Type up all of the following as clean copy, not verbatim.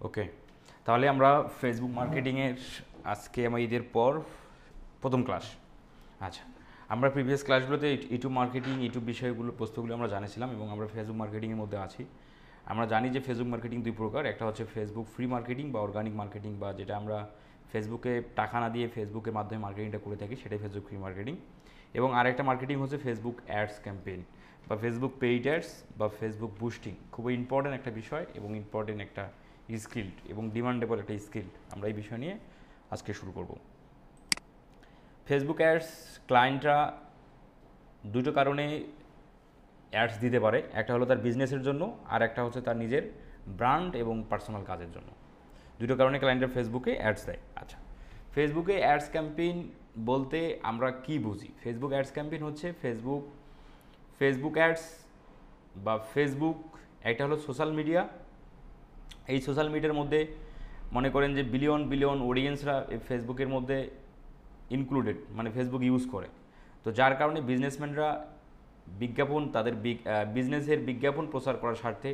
ওকে, তাহলে আমরা ফেসবুক মার্কেটিংয়ের আজকে আমার ঈদের পর প্রথম ক্লাস। আচ্ছা, আমরা প্রিভিয়াস ক্লাসগুলোতে ইউটিউব মার্কেটিং, ইউটিউব বিষয়গুলো বস্তুগুলো আমরা জানিছিলাম এবং আমরা ফেসবুক মার্কেটিংয়ের মধ্যে আছি। আমরা জানি যে ফেসবুক মার্কেটিং দুই প্রকার, একটা হচ্ছে ফেসবুক ফ্রি মার্কেটিং বা অর্গানিক মার্কেটিং, বা যেটা আমরা ফেসবুকে টাকা না দিয়ে ফেসবুকের মাধ্যমে মার্কেটিংটা করে থাকি, সেটাই ফেসবুক ফ্রি মার্কেটিং। এবং আরেকটা মার্কেটিং হচ্ছে ফেসবুক অ্যাডস ক্যাম্পেইন বা ফেসবুক পেইড অ্যাডস বা ফেসবুক বুস্টিং। খুবই ইম্পর্ট্যান্ট একটা বিষয় এবং ইম্পর্টেন্ট একটা স্কিল্ড এবং ডিমান্ডেবল একটা স্কিল। আমরা এই বিষয় নিয়ে আজকে শুরু করব। ফেসবুক অ্যাডস ক্লায়েন্টরা দুটো কারণে অ্যাডস দিতে পারে, একটা হলো তার বিজনেসের জন্য, আর একটা হচ্ছে তার নিজের ব্র্যান্ড এবং পার্সোনাল কাজের জন্য। দুটো কারণে ক্লায়েন্টরা ফেসবুকে অ্যাডস দেয়। আচ্ছা, ফেসবুকে অ্যাডস ক্যাম্পেইন বলতে আমরা কি বুঝি? ফেসবুক অ্যাডস ক্যাম্পেইন হচ্ছে ফেসবুক অ্যাডস বা ফেসবুক একটা হলো সোশ্যাল মিডিয়া। এই সোশ্যাল মিডিয়ার মধ্যে মনে করেন যে বিলিয়ন বিলিয়ন অডিয়েন্সরা ফেসবুকের মধ্যে ইনক্লুডেড, মানে ফেসবুক ইউজ করে। তো যার কারণে বিজনেসম্যানরা বিজ্ঞাপন, তাদের বিজনেসের বিজ্ঞাপন প্রচার করার স্বার্থে,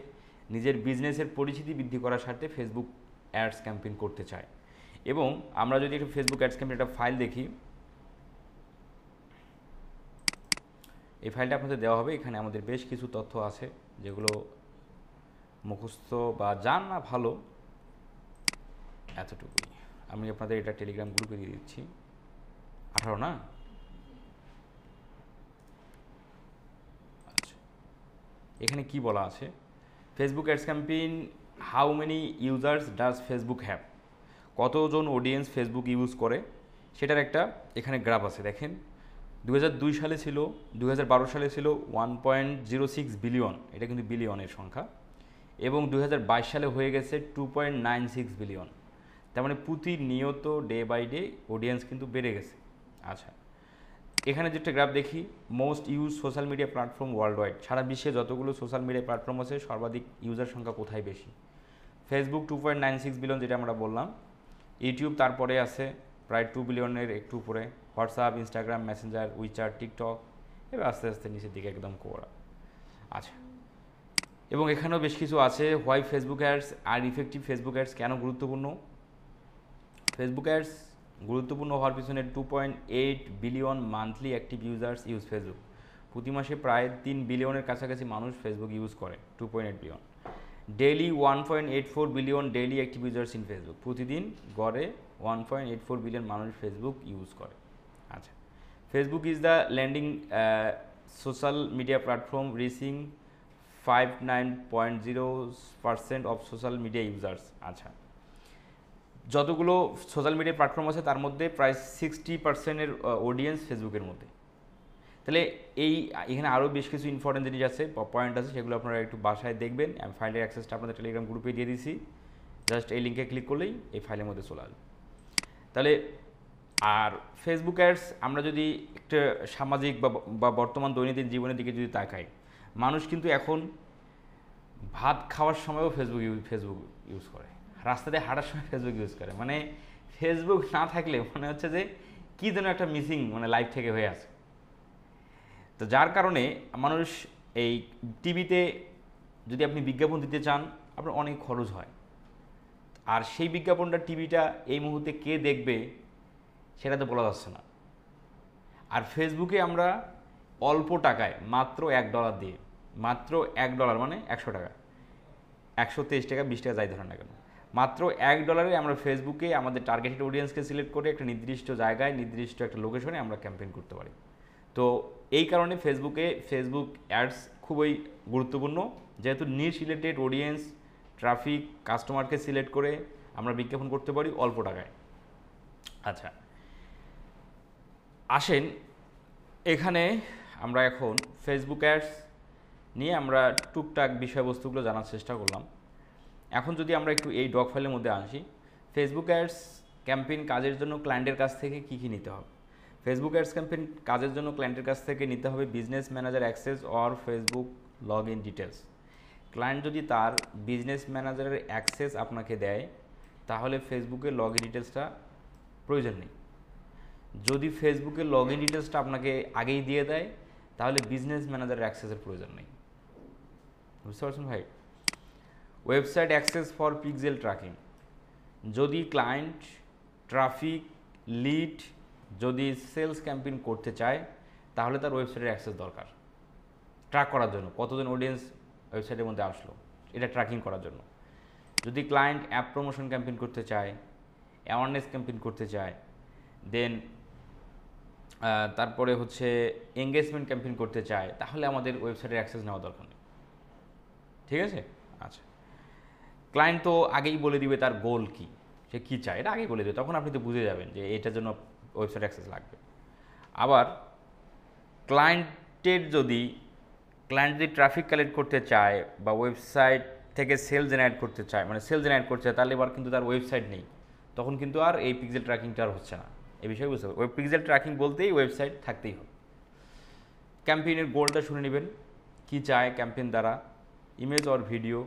নিজের বিজনেসের পরিচিতি বৃদ্ধি করার স্বার্থে ফেসবুক অ্যাডস ক্যাম্পেইন করতে চায়। এবং আমরা যদি একটু ফেসবুক অ্যাডস ক্যাম্পেইন একটা ফাইল দেখি, এই ফাইলটা আপনাদের দেওয়া হবে। এখানে আমাদের বেশ কিছু তথ্য আছে যেগুলো মুখস্থ বা জানা ভালো, এতটুকুই। আমি আপনাদের এটা টেলিগ্রাম গ্রুপে দিয়ে দিচ্ছি। 18 না? আচ্ছা, এখানে কি বলা আছে? Facebook ads campaign, how many users does Facebook have, কতজন অডিয়েন্স ফেসবুক ইউজ করে সেটার একটা এখানে গ্রাফ আছে। দেখেন 2002 সালে ছিল, 2012 সালে ছিল 1.06 বিলিয়ন, এটা কিন্তু বিলিয়নের সংখ্যা, এবং 2022 সালে হয়ে গেছে 2.96 বিলিয়ন। তার মানে প্রতিনিয়ত ডে বাই ডে অডিয়েন্স কিন্তু বেড়ে গেছে। আচ্ছা, এখানে যেটা গ্রাফ দেখি, most use social media platform world wide, সারা বিশ্বে যতগুলো সোশ্যাল মিডিয়া প্ল্যাটফর্ম আছে সর্বাধিক ইউজার সংখ্যা কোথায় বেশি? ফেসবুক 2.96 বিলিয়ন, যেটা আমরা বললাম। ইউটিউব তারপরে আছে প্রায় 2 বিলিয়নের একটু উপরে। WhatsApp, Instagram, Messenger, Witcher, TikTok, এবার আস্তে আস্তে নিচের দিকে একদম কোরা। আচ্ছা, এবং এখানেও বেশ কিছু আছে। Why Facebook ads are effective, Facebook ads কেন গুরুত্বপূর্ণ? ফেসবুক অ্যাডস গুরুত্বপূর্ণ হওয়ার পিছনে 2.8 billion monthly active users use Facebook. প্রতি মাসে প্রায় 3 বিলিয়নের কাছাকাছি মানুষ ফেসবুক ইউজ করে। 2.8 billion. Daily 1.84 billion daily active users in Facebook, প্রতিদিন গড়ে 1.84 বিলিয়ন মানুষ ফেসবুক ইউজ করে। আচ্ছা, Facebook is the landing social media platform reaching 59.0% of social media users. আচ্ছা, যতগুলো সোশ্যাল মিডিয়া প্ল্যাটফর্ম আছে তার মধ্যে প্রায় 60%-এর অডিয়েন্স ফেসবুকের মধ্যে। তাহলে এখানে আরও বেশ কিছু ইম্পর্টেন্ট জিনিস আছে, পয়েন্ট আছে, সেগুলো আপনারা একটু বাসায় দেখবেন। আমি ফাইলের অ্যাক্সেসটা আপনাদের টেলিগ্রাম গ্রুপে দিয়ে দিয়েছি, জাস্ট এই লিঙ্কে ক্লিক করলেই এই ফাইলের মধ্যে চলে আসবে। তাহলে আর ফেসবুক অ্যাডস আমরা যদি একটা সামাজিক বা বর্তমান দৈনন্দিন জীবনের দিকে যদি তাকাই, মানুষ কিন্তু এখন ভাত খাওয়ার সময়ও ফেসবুক ইউজ করে, রাস্তাতে হাঁটার সময় ফেসবুক ইউজ করে। মানে ফেসবুক না থাকলে মনে হচ্ছে যে কী যেন একটা মিসিং মানে লাইফ থেকে হয়ে আছে। তো যার কারণে মানুষ এই টিভিতে যদি আপনি বিজ্ঞাপন দিতে চান, আপনার অনেক খরচ হয়, আর সেই বিজ্ঞাপনটা টিভিটা এই মুহূর্তে কে দেখবে সেটা তো বলা যাচ্ছে না। আর ফেসবুকে আমরা অল্প টাকায় মাত্র $1 দিয়ে, মাত্র $1 মানে 100 টাকা, 123 টাকা, 20 টাকা যাই ধরেন না কেন, মাত্র $1 আমরা ফেসবুকে আমাদের টার্গেটেড অডিয়েন্সকে সিলেক্ট করে একটা নির্দিষ্ট জায়গায়, নির্দিষ্ট একটা লোকেশনে আমরা ক্যাম্পেইন করতে পারি। তো এই কারণে ফেসবুক অ্যাডস খুবই গুরুত্বপূর্ণ, যেহেতু নিশ রিলেটেড অডিয়েন্স, ট্রাফিক, কাস্টমারকে সিলেক্ট করে আমরা বিজ্ঞাপন করতে পারি অল্প টাকায়। আচ্ছা, আসেন এখানে আমরা এখন ফেসবুক অ্যাডস নিয়ে আমরা টুকটাক বিষয়বস্তুগুলো জানার চেষ্টা করলাম। এখন যদি আমরা একটু এই ডক ফাইলের মধ্যে আসি, ফেসবুক অ্যাডস ক্যাম্পেইন কাজের জন্য ক্লায়েন্টের কাছ থেকে কী কী নিতে হবে? ফেসবুক অ্যাডস ক্যাম্পেইন কাজের জন্য ক্লায়েন্টের কাছ থেকে নিতে হবে business manager access or Facebook log in details. Client যদি তার বিজনেস ম্যানেজারের অ্যাক্সেস আপনাকে দেয়, তাহলে ফেসবুকের লগ ইন ডিটেলসটা প্রয়োজন নেই। যদি ফেসবুকের লগ ইন ডিটেলসটা আপনাকে আগেই দিয়ে দেয়, তাহলে বিজনেস ম্যানেজারের অ্যাক্সেসের প্রয়োজন নেই। বুঝতে পারছেন ভাই? Website access for pixel tracking, যদি ক্লায়েন্ট ট্রাফিক লিড যদি সেলস ক্যাম্পেইন করতে চায় তাহলে তার ওয়েবসাইটের অ্যাক্সেস দরকার ট্র্যাক করার জন্য, কতজন অডিয়েন্স ওয়েবসাইটের মধ্যে আসলো এটা ট্র্যাকিং করার জন্য। যদি ক্লায়েন্ট অ্যাপ প্রমোশন ক্যাম্পেইন করতে চায়, অ্যাওয়ারনেস ক্যাম্পেইন করতে চায়, দেন তারপরে হচ্ছে এঙ্গেজমেন্ট ক্যাম্পেইন করতে চায়, তাহলে আমাদের ওয়েবসাইটের অ্যাক্সেস নেওয়া দরকার নেই। ঠিক আছে? আচ্ছা, ক্লায়েন্ট তো আগেই বলে দিবে তার গোল কী, সে কী চায় এটা আগেই বলে দেবে, তখন আপনি তো বুঝে যাবেন যে এটার জন্য ওয়েবসাইট অ্যাক্সেস লাগবে। আবার ক্লায়েন্ট যদি ট্রাফিক কালেক্ট করতে চায় বা ওয়েবসাইট থেকে সেল জেনারেট করতে চায়, মানে সেল জেনারেট করতে চায়, তাহলে এবার কিন্তু তার ওয়েবসাইট নেই, তখন কিন্তু আর এই পিক্সেল ট্র্যাকিংটা আর হচ্ছে না। এই বিষয়ে বুঝতে হবে, পিক্সেল ট্র্যাকিং বলতেই ওয়েবসাইট থাকতেই হবে। ক্যাম্পেইনের গোলটা শুনে নেবেন, কী চায় ক্যাম্পেইন দ্বারা, ইমেজ অর ভিডিও,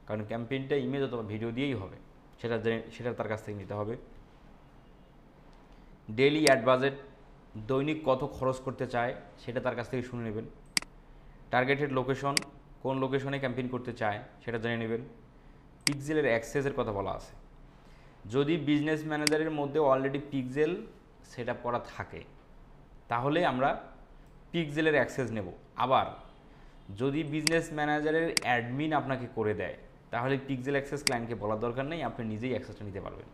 কারণ ক্যাম্পেইনটা ইমেজ অথবা ভিডিও দিয়েই হবে, সেটা তার কাছ থেকে নিতে হবে। ডেইলি অ্যাড বাজেট, দৈনিক কত খরচ করতে চায় সেটা তার কাছ থেকে শুনে নেবেন। টার্গেটেড লোকেশন, কোন লোকেশনে ক্যাম্পেইন করতে চায় সেটা জেনে নেবেন। পিক্সেলের অ্যাক্সেসের কথা বলা আছে, যদি বিজনেস ম্যানেজারের মধ্যে অলরেডি পিক্সেল সেট আপ করা থাকে তাহলে আমরা পিক্সেলের অ্যাক্সেস নেব। আবার যদি বিজনেস ম্যানেজারের অ্যাডমিন আপনাকে করে দেয় তাহলে পিক্সেল অ্যাক্সেস ক্লায়েন্টকে বলার দরকার নেই, আপনি নিজেই অ্যাক্সেসটা নিতে পারবেন।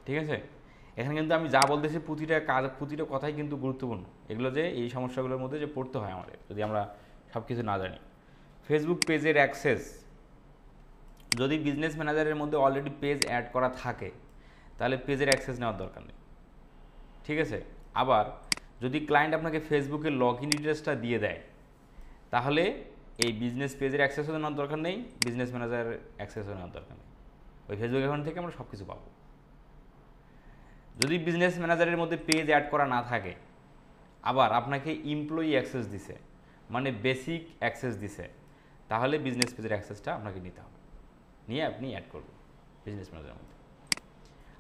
ঠিক আছে? এখানে কিন্তু আমি যা বলতেছি প্রতিটা কথাই কিন্তু গুরুত্বপূর্ণ, এগুলো যে এই সমস্যাগুলোর মধ্যে যে পড়তে হয় আমাদের যদি আমরা সব কিছু না জানি। ফেসবুক পেজের অ্যাক্সেস, যদি বিজনেস ম্যানেজারের মধ্যে অলরেডি পেজ অ্যাড করা থাকে তাহলে পেজের অ্যাক্সেস নেওয়ার দরকার নেই। ঠিক আছে? আবার যদি ক্লায়েন্ট আপনাকে ফেসবুকের লগ ইন ডিটেলসটা দিয়ে দেয় তাহলে এই বিজনেস পেজের অ্যাক্সেসও নেওয়ার দরকার নেই, বিজনেস ম্যানেজারের অ্যাক্সেসও নেওয়ার দরকার নেই, ওই ফেসবুক অ্যাকাউন্ট থেকে আমরা সব কিছু পাবো। যদি বিজনেস ম্যানেজারের মধ্যে পেজ অ্যাড করা না থাকে, আবার আপনাকে এমপ্লয়ি অ্যাক্সেস দিছে, মানে বেসিক অ্যাক্সেস দিছে, তাহলে বিজনেস পেজের অ্যাক্সেসটা আপনাকে নিতে হবে, নিয়ে আপনি অ্যাড করবেন বিজনেস ম্যানেজারের মধ্যে।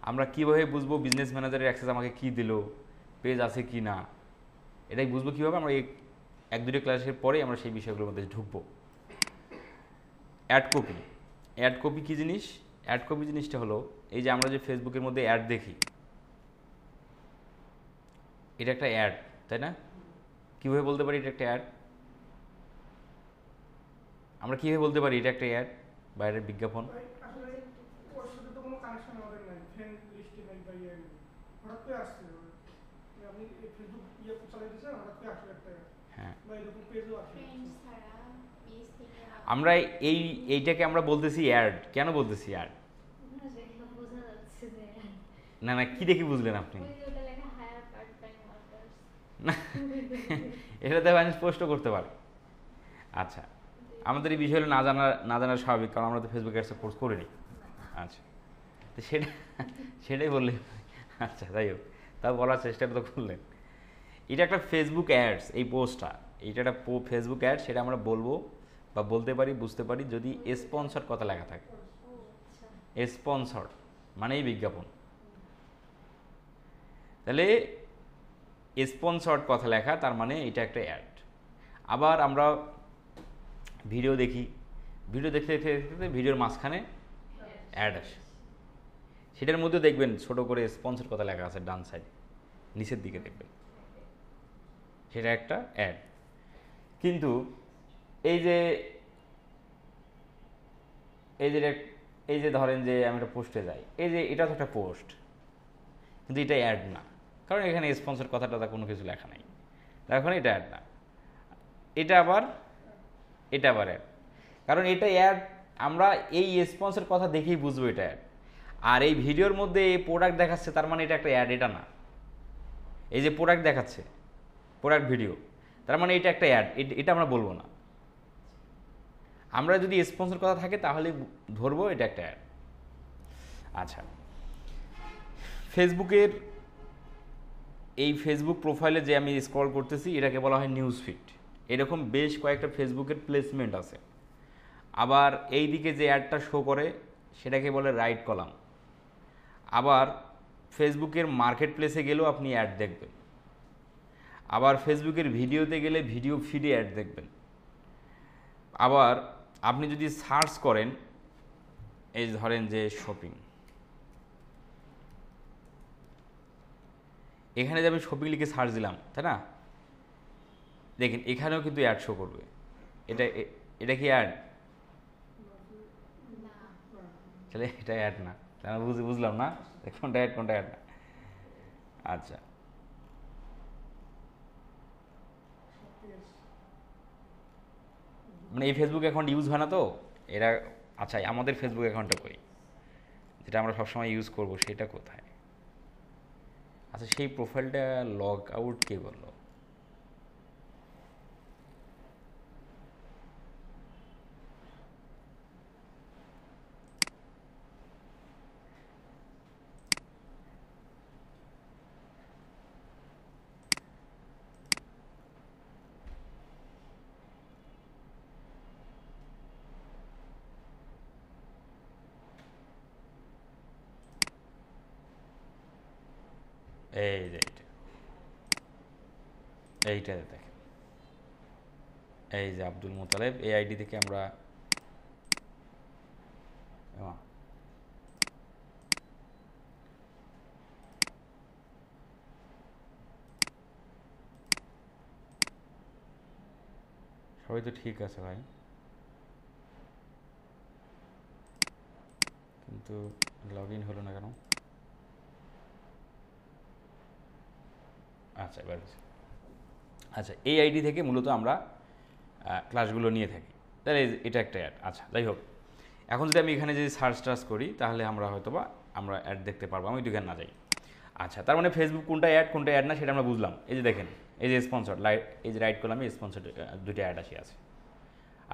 আমরা কীভাবে বুঝবো বিজনেস ম্যানেজারের অ্যাক্সেস আমাকে কী দিল, পেজ আছে কি না, এটাই বুঝবো কীভাবে, আমরা এই 1-2 ক্লাসের পরেই আমরা সেই বিষয়গুলোর মধ্যে ঢুকবো। অ্যাড কপি, অ্যাড কপি কী জিনিস? অ্যাড কপি জিনিসটা হলো এই যে আমরা যে ফেসবুকের মধ্যে অ্যাড দেখি, এটা একটা অ্যাড, তাই না? কীভাবে বলতে পারি এটা একটা অ্যাড? আমরা কীভাবে বলতে পারি এটা একটা অ্যাড বা এর বিজ্ঞাপন? হ্যাঁ, আমরা এইটাকে আমরা বলতেছি অ্যাড। কেন বলতেছি অ্যাড? না না, কি দেখে বুঝলেন আপনি? এটাতে আমি স্পষ্ট করতে পারি। আচ্ছা, আমাদের এই বিষয়গুলো না জানা স্বাভাবিক, কারণ আমরা তো ফেসবুক অ্যাডসে কোর্স করিনি। আচ্ছা, তো সেটাই বললে। আচ্ছা, যাই হোক, তাও বলার চেষ্টাটা তো করলেন। এটা একটা ফেসবুক অ্যাডস, এই পোস্টটা এটা একটা ফেসবুক অ্যাড, সেটা আমরা বলবো বা বলতে পারি, বুঝতে পারি যদি স্পন্সর কথা লেখা থাকে। স্পন্সর মানেই বিজ্ঞাপন, তাহলে স্পন্সর্ড কথা লেখা, তার মানে এটা একটা অ্যাড। আবার আমরা ভিডিও দেখি, ভিডিও দেখতে দেখতে দেখতে ভিডিওর মাঝখানে অ্যাড আসে, সেটার মধ্যে দেখবেন ছোট করে স্পন্সর কথা লেখা আছে ডান সাইড নিচের দিকে দেখবেন, সেটা একটা অ্যাড। কিন্তু এই যে ধরেন যে আমি একটা পোস্টে যাই, এই যে এটা তো একটা পোস্ট, কিন্তু এটা অ্যাড না, কারণ এখানে স্পন্সর কথাটা কোনো কিছু লেখা নাই, এখন এটা অ্যাড না। এটা আবার অ্যাড, কারণ এটা অ্যাড, আমরা এই স্পন্সর কথা দেখেই বুঝবো এটা অ্যাড। আর এই ভিডিওর মধ্যে এই প্রোডাক্ট দেখাচ্ছে, তার মানে এটা একটা অ্যাড, এটা না। এই যে প্রোডাক্ট দেখাচ্ছে, প্রোডাক্ট ভিডিও, তার মানে এটা একটা অ্যাড, এটা আমরা বলবো না। আমরা যদি স্পন্সর কথা থাকে তাহলে ধরবো এটা একটা অ্যাড। আচ্ছা, ফেসবুকের এই ফেসবুক প্রোফাইলে যে আমি স্ক্রল করতেছি এটাকে বলা হয় নিউজ ফিড। এরকম বেশ কয়েকটা ফেসবুকের প্লেসমেন্ট আছে। আবার এই দিকে যে অ্যাডটা শো করে সেটাকে বলে রাইট কলাম। আবার ফেসবুকের মার্কেট প্লেসে গেলেও আপনি অ্যাড দেখবেন। আবার ফেসবুকের ভিডিওতে গেলে ভিডিও ফিডে অ্যাড দেখবেন। আবার আপনি যদি সার্চ করেন, এই ধরেন যে শপিং, এখানে যে আমি শপিং লিখে সার্চ দিলাম, তাই না? দেখেন এখানেও কিন্তু অ্যাড শো করবে। এটা এটা কি অ্যাড? তাহলে এটা অ্যাড না, তাহলে বুঝলাম না কোনটা অ্যাড কোনটা অ্যাড না। আচ্ছা, মানে এই ফেসবুক অ্যাকাউন্ট ইউজ হয় না তো এরা। আচ্ছা, আমাদের ফেসবুক অ্যাকাউন্টটা কই, যেটা আমরা সবসময় ইউজ করব, সেটা কোথায়? আচ্ছা, সেই প্রোফাইলটা লগ আউট কে করলো? এই যে এইটা দেখেন, এই যে আব্দুল মোতালেব, এই আইডি থেকে আমরা সবাই তো ঠিক আছে ভাই, কিন্তু লগ ইন হলো না কেন? আচ্ছা, এবার আচ্ছা, এই আইডি থেকে মূলত আমরা ক্লাসগুলো নিয়ে থাকি, তাহলে এটা একটা অ্যাড। আচ্ছা, যাই হোক, এখন যদি আমি এখানে যদি সার্চ টার্চ করি, তাহলে আমরা হয়তো বা আমরা অ্যাড দেখতে পারবো। আমি দোকান না যাই। আচ্ছা, তার মানে ফেসবুক কোনটা অ্যাড না সেটা আমরা বুঝলাম। এই যে দেখেন, এই যে স্পন্সর এই যে রাইট করলাম, স্পন্সর দুইটা অ্যাড আছে।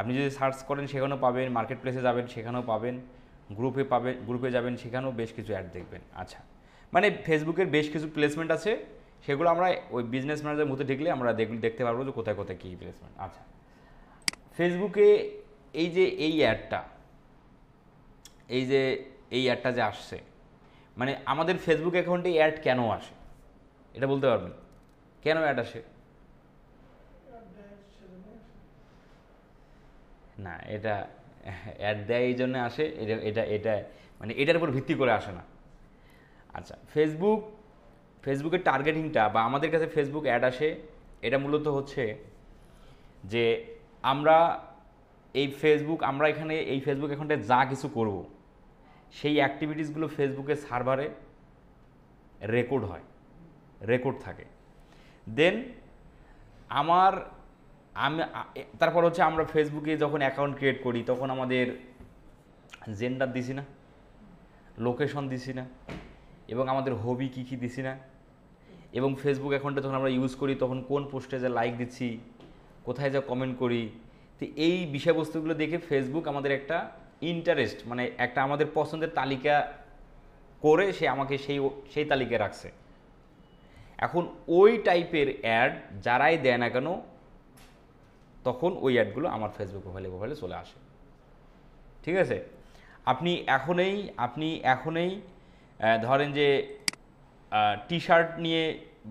আপনি যদি সার্চ করেন সেখানেও পাবেন, মার্কেট প্লেসে যাবেন সেখানেও পাবেন, গ্রুপে যাবেন সেখানেও বেশ কিছু অ্যাড দেখবেন। আচ্ছা, মানে ফেসবুকের বেশ কিছু প্লেসমেন্ট আছে, সেগুলো আমরা ওই বিজনেস ম্যানেজারের মধ্যে ঢুকলে আমরা দেখতে পারবো যে কোথায় কোথায় কী প্লেসমেন্ট। আচ্ছা, ফেসবুকে এই যে এই অ্যাডটা যে আসছে, মানে আমাদের ফেসবুক অ্যাকাউন্টে অ্যাড কেন আসে এটা বলতে পারবেন? কেন অ্যাড আসে? না, এটা অ্যাড দেয় এই জন্য আসে, এটা এটা এটা মানে এটার উপর ভিত্তি করে আসে না। আচ্ছা, ফেসবুকের টার্গেটিংটা বা আমাদের কাছে ফেসবুক অ্যাড আসে, এটা মূলত হচ্ছে যে আমরা এখানে এই ফেসবুক অ্যাকাউন্টে যা কিছু করব, সেই অ্যাক্টিভিটিসগুলো ফেসবুকের সার্ভারে রেকর্ড থাকে। দেন তারপর হচ্ছে আমরা ফেসবুকে যখন অ্যাকাউন্ট ক্রিয়েট করি, তখন আমাদের জেন্ডার দিছি না, লোকেশন দিছি না, এবং আমাদের হবি কী কী দিছি না, এবং ফেসবুক অ্যাকাউন্টে যখন আমরা ইউজ করি তখন কোন পোস্টে যা লাইক দিচ্ছি, কোথায় যা কমেন্ট করি, তো এই বিষয়বস্তুগুলো দেখে ফেসবুক আমাদের একটা ইন্টারেস্ট, মানে একটা আমাদের পছন্দের তালিকা করে সে আমাকে সেই তালিকায় রাখছে। এখন ওই টাইপের অ্যাড যারাই দেয় না কেন, তখন ওই অ্যাডগুলো আমার ফেসবুক প্রোফাইলে চলে আসে। ঠিক আছে? আপনি এখনই ধরেন যে টি শার্ট নিয়ে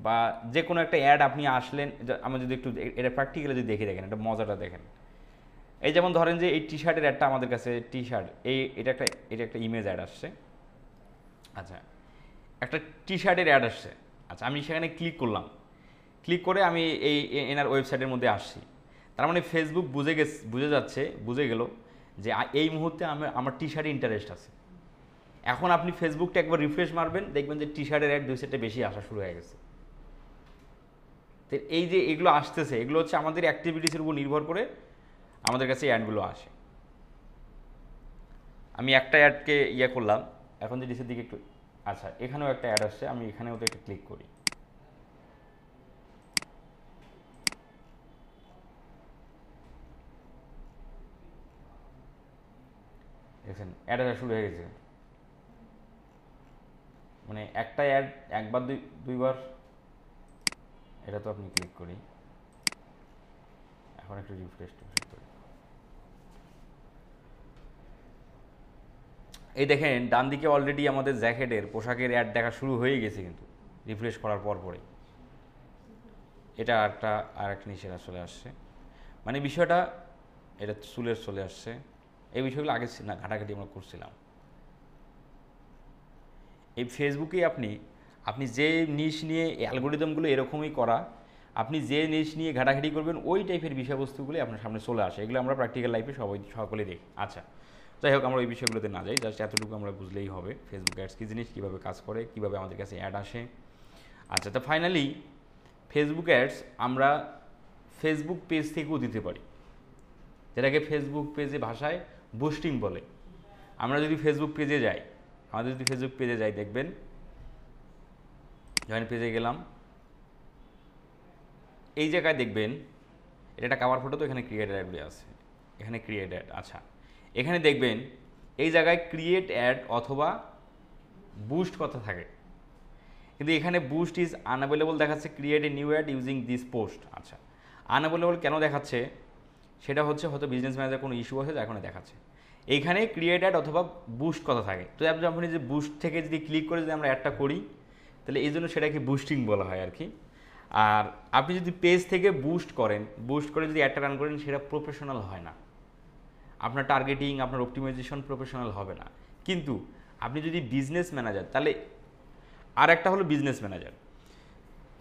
বা যে কোনো একটা অ্যাড আপনি আসলেন, আমরা যদি একটু এটা প্র্যাকটিক্যালি যদি দেখেন, এটা মজাটা দেখেন। এই যেমন ধরেন যে এই টি শার্টের অ্যাডটা আমাদের কাছে, টি শার্ট এটা একটা ইমেজ অ্যাড আসছে। আচ্ছা, একটা টি শার্টের অ্যাড আসছে। আচ্ছা, আমি সেখানে ক্লিক করে আমি এনার ওয়েবসাইটের মধ্যে আসছি। তার মানে ফেসবুক বুঝে গেল যে এই মুহূর্তে আমার টি শার্টে ইন্টারেস্ট আছে। এখন আপনি ফেসবুকটা একবার রিফ্রেশ মারবেন, দেখবেন যে টি শার্টের অ্যাড 2-4টা বেশি আসা শুরু হয়ে গেছে। তো এই যে এগুলো আসতেছে, এগুলো হচ্ছে আমাদের অ্যাক্টিভিটিসের উপর নির্ভর করে আমাদের কাছে অ্যাডগুলো আসে। আমি একটা অ্যাডকে করলাম, এখন যে নিচের দিকে একটু, আচ্ছা এখানেও একটা অ্যাড আসছে, আমি এখানেও তো একটা ক্লিক করি। দেখছেন অ্যাড আসা শুরু হয়ে গেছে, মানে একটা অ্যাড একবার দুইবার। এটা তো আপনি ক্লিক করি, এখন একটু রিফ্রেশ করি। এই দেখেন ডান দিকে অলরেডি আমাদের জ্যাকেটের পোশাকের অ্যাড দেখা শুরু হয়ে গেছে, কিন্তু রিফ্রেশ করার পরে এটা আর একটা নিচে চলে আসছে। মানে বিষয়টা এটা চুলের চলে আসছে, এই বিষয়গুলো আগে না ঘাটাঘাটি আমরা করছিলাম। এই ফেসবুকে আপনি আপনি যে নিশ নিয়ে অ্যালগোরিদমগুলো এরকমই করা, আপনি যে নিশ নিয়ে ঘাটাঘাটি করবেন ওই টাইপের বিষয়বস্তুগুলি আপনার সামনে চলে আসে, এগুলো আমরা প্র্যাকটিক্যাল লাইফে সকলেই দেখি। আচ্ছা, যাই হোক আমরা ওই বিষয়গুলোতে না যাই, জাস্ট এতটুকু আমরা বুঝলেই হবে ফেসবুক অ্যাডস কী জিনিস, কীভাবে কাজ করে, কীভাবে আমাদের কাছে অ্যাড আসে। আচ্ছা, তো ফাইনালি ফেসবুক অ্যাডস আমরা ফেসবুক পেজ থেকেও দিতে পারি, যেটাকে ফেসবুক পেজে ভাষায় বুস্টিং বলে। আমরা যদি ফেসবুক পেজে যাই, আমাদের যদি ফেসবুক পেজে যাই, দেখবেন জয়েন পেজে গেলাম, এই জায়গায় দেখবেন এটা একটা কাভার ফটো, তো এখানে ক্রিয়েট অ্যাডগুলি আছে, এখানে ক্রিয়েট অ্যাড। আচ্ছা, এখানে দেখবেন এই জায়গায় ক্রিয়েট অ্যাড অথবা বুস্ট কথা থাকে, কিন্তু এখানে বুস্ট ইজ আনঅ্যাভেলেবল দেখাচ্ছে, create a new ad using this post. আচ্ছা, আনঅ্যাভেলেবল কেন দেখাচ্ছে, সেটা হচ্ছে হয়তো বিজনেস ম্যানেজার কোনো ইস্যু আছে, যা এখানে দেখাচ্ছে। এইখানে ক্রিয়েট অ্যাড অথবা বুস্ট কথা থাকে, তো আপনি যে বুস্ট থেকে যদি ক্লিক করে যদি আমরা অ্যাডটা করি, তাহলে এই জন্য সেটাকে বুস্টিং বলা হয় আর কি। আর আপনি যদি পেজ থেকে বুস্ট করেন, বুস্ট করে যদি অ্যাডটা রান করেন, সেটা প্রফেশনাল হয় না, আপনার টার্গেটিং, আপনার অপটিমাইজেশন প্রফেশনাল হবে না। কিন্তু আপনি যদি বিজনেস ম্যানেজার, তাহলে আর একটা হলো বিজনেস ম্যানেজার,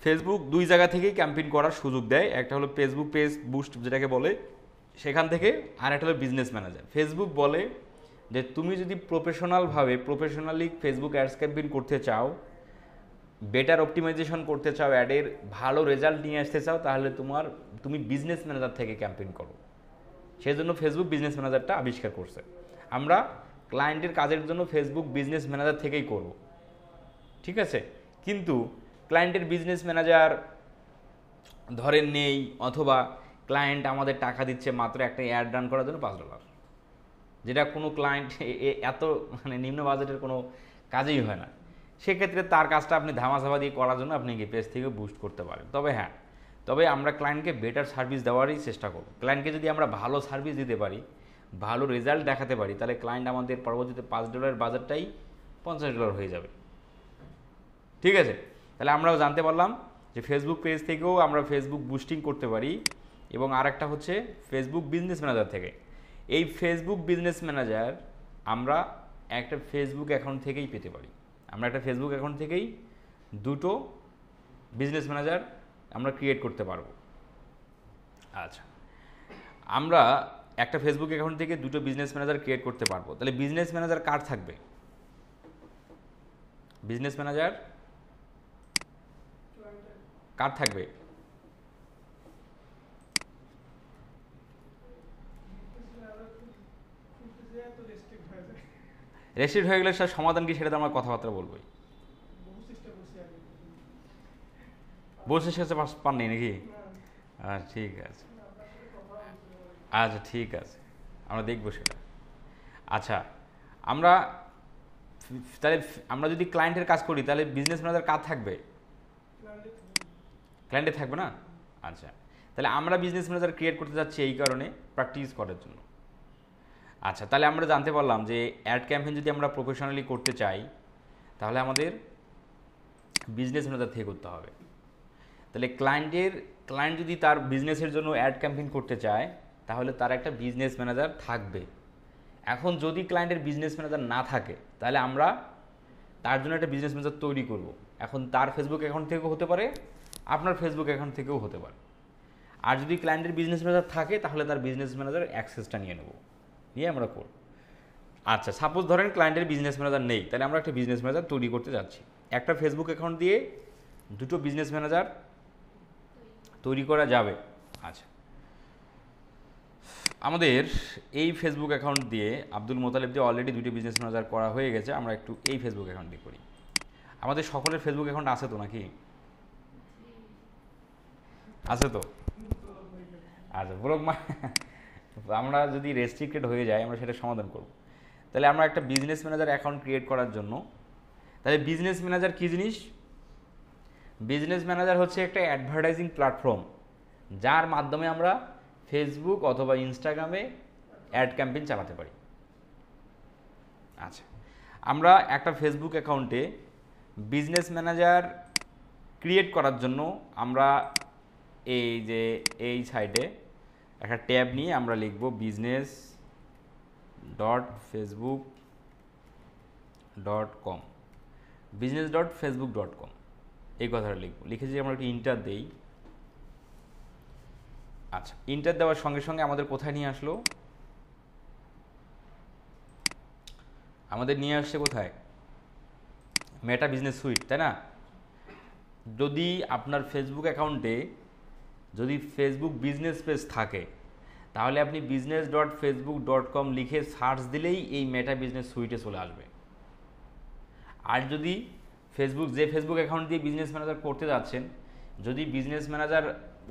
ফেসবুক দুই জায়গা থেকেই ক্যাম্পেইন করার সুযোগ দেয়, একটা হলো ফেসবুক পেজ বুস্ট যেটাকে বলে সেখান থেকে, আর একটা হলো বিজনেস ম্যানেজার। ফেসবুক বলে যে তুমি যদি প্রফেশনালি ফেসবুক অ্যাডস ক্যাম্পেইন করতে চাও, বেটার অপটিমাইজেশন করতে চাও, অ্যাডের ভালো রেজাল্ট নিয়ে আসতে চাও, তাহলে তুমি বিজনেস ম্যানেজার থেকে ক্যাম্পেইন করো। সেই জন্য ফেসবুক বিজনেস ম্যানেজারটা আবিষ্কার করছে। আমরা ক্লায়েন্টের কাজের জন্য ফেসবুক বিজনেস ম্যানেজার থেকেই করব, ঠিক আছে। কিন্তু ক্লায়েন্টের বিজনেস ম্যানেজার ধরেন নেই, অথবা ক্লায়েন্ট আমাদের টাকা দিচ্ছে মাত্র একটা অ্যাড রান করার জন্য $5, যেটা কোনো ক্লায়েন্ট এত নিম্ন বাজেটের কোনো কাজেই হয় না, সেক্ষেত্রে তার কাজটা আপনি ধামাচাপা দিয়ে করার জন্য আপনি পেজ থেকে বুস্ট করতে পারেন। তবে আমরা ক্লায়েন্টকে বেটার সার্ভিস দেওয়ারই চেষ্টা করব। ক্লায়েন্টকে যদি আমরা ভালো সার্ভিস দিতে পারি, ভালো রেজাল্ট দেখাতে পারি, তাহলে ক্লায়েন্ট আমাদের পরবর্তীতে $5 বাজেটটাই $50 হয়ে যাবে, ঠিক আছে। তাহলে আমরাও জানতে পারলাম যে ফেসবুক পেজ থেকেও আমরা ফেসবুক বুস্টিং করতে পারি, এবং আরেকটা হচ্ছে ফেসবুক বিজনেস ম্যানেজার থেকে। এই ফেসবুক বিজনেস ম্যানেজার আমরা একটা ফেসবুক অ্যাকাউন্ট থেকেই পেতে পারি, আমরা একটা ফেসবুক অ্যাকাউন্ট থেকেই দুটো বিজনেস ম্যানেজার আমরা ক্রিয়েট করতে পারবো। আচ্ছা, আমরা একটা ফেসবুক অ্যাকাউন্ট থেকে দুটো বিজনেস ম্যানেজার ক্রিয়েট করতে পারবো, তাহলে বিজনেস ম্যানেজার কার থাকবে, বিজনেস ম্যানেজার কার থাকবে, রেস্ট্রিক্ট হয়ে গেলে স্যার সমাধান কি, সেটা তো আমরা কথাবার্তা বলবোই। বলছে সে পাননি নাকি? ঠিক আছে, আচ্ছা ঠিক আছে, আমরা দেখবো সেটা। আচ্ছা, তাহলে আমরা যদি ক্লায়েন্টের কাজ করি, তাহলে বিজনেস ম্যানেজার কার থাকবে, ক্লায়েন্টে থাকবে না। আচ্ছা, তাহলে আমরা বিজনেস ম্যানেজার ক্রিয়েট করতে যাচ্ছি এই কারণে, প্র্যাকটিস করার জন্য। আচ্ছা, তাহলে আমরা জানতে পারলাম যে অ্যাড ক্যাম্পেইন যদি আমরা প্রফেশনালি করতে চাই, তাহলে আমাদের বিজনেস ম্যানেজার থেকে করতে হবে। তাহলে ক্লায়েন্ট যদি তার বিজনেসের জন্য অ্যাড ক্যাম্পেইন করতে চায়, তাহলে তার একটা বিজনেস ম্যানেজার থাকবে। এখন যদি ক্লায়েন্টের বিজনেস ম্যানেজার না থাকে, তাহলে আমরা তার জন্য একটা বিজনেস ম্যানেজার তৈরি করব। এখন তার ফেসবুক অ্যাকাউন্ট থেকেও হতে পারে, আপনার ফেসবুক অ্যাকাউন্ট থেকেও হতে পারে। আর যদি ক্লায়েন্টের বিজনেস ম্যানেজার থাকে, তাহলে তার বিজনেস ম্যানেজার অ্যাক্সেসটা নিয়ে নেব, নিয়ে আমরা করব। আচ্ছা, সাপোজ ধরেন ক্লায়েন্টের বিজনেস ম্যানেজার নেই, তাহলে আমরা একটা বিজনেস ম্যানেজার তৈরি করতে যাচ্ছি। একটা ফেসবুক অ্যাকাউন্ট দিয়ে দুটো বিজনেস ম্যানেজার তৈরি করা যাবে। আচ্ছা, আমাদের এই ফেসবুক অ্যাকাউন্ট দিয়ে আব্দুল মোতালেব দিয়ে অলরেডি দুটো বিজনেস ম্যানেজার করা হয়ে গেছে, আমরা একটু এই ফেসবুক অ্যাকাউন্ট দিয়ে করি। আমাদের সকলের ফেসবুক অ্যাকাউন্ট আছে তো নাকি? আছে তো? আচ্ছা, আমরা যদি রেস্ট্রিক্টেড হয়ে যায়, আমরা সেটা সমাধান করব। তাহলে আমরা একটা বিজনেস ম্যানেজার অ্যাকাউন্ট ক্রিয়েট করার জন্য, তাহলে বিজনেস ম্যানেজার কী জিনিস? বিজনেস ম্যানেজার হচ্ছে একটা অ্যাডভার্টাইজিং প্ল্যাটফর্ম, যার মাধ্যমে আমরা ফেসবুক অথবা ইনস্টাগ্রামে অ্যাড ক্যাম্পেইন চালাতে পারি। আচ্ছা, আমরা একটা ফেসবুক অ্যাকাউন্টে বিজনেস ম্যানেজার ক্রিয়েট করার জন্য আমরা এই সাইডে একটা ট্যাব নিয়ে আমরা লিখব business dot Facebook dot com, business dot Facebook dot com এই কথাটা লিখব। লিখে যদি আমরা একটু ইন্টার দেই, আচ্ছা ইন্টার দেওয়ার সঙ্গে সঙ্গে আমাদের কোথায় নিয়ে আসলো, আমাদের নিয়ে আসছে কোথায়, মেটা বিজনেস সুইট, তাই না? যদি আপনার ফেসবুক অ্যাকাউন্টে যদি ফেসবুক বিজনেস পেজ থাকে তাহলে আপনি business dot Facebook dot com লিখে সার্চ দিলেই এই মেটা বিজনেস সুইটে চলে আসবে। আর যদি ফেসবুক অ্যাকাউন্ট দিয়ে বিজনেস ম্যানেজার করতে যাচ্ছেন, যদি বিজনেস ম্যানেজার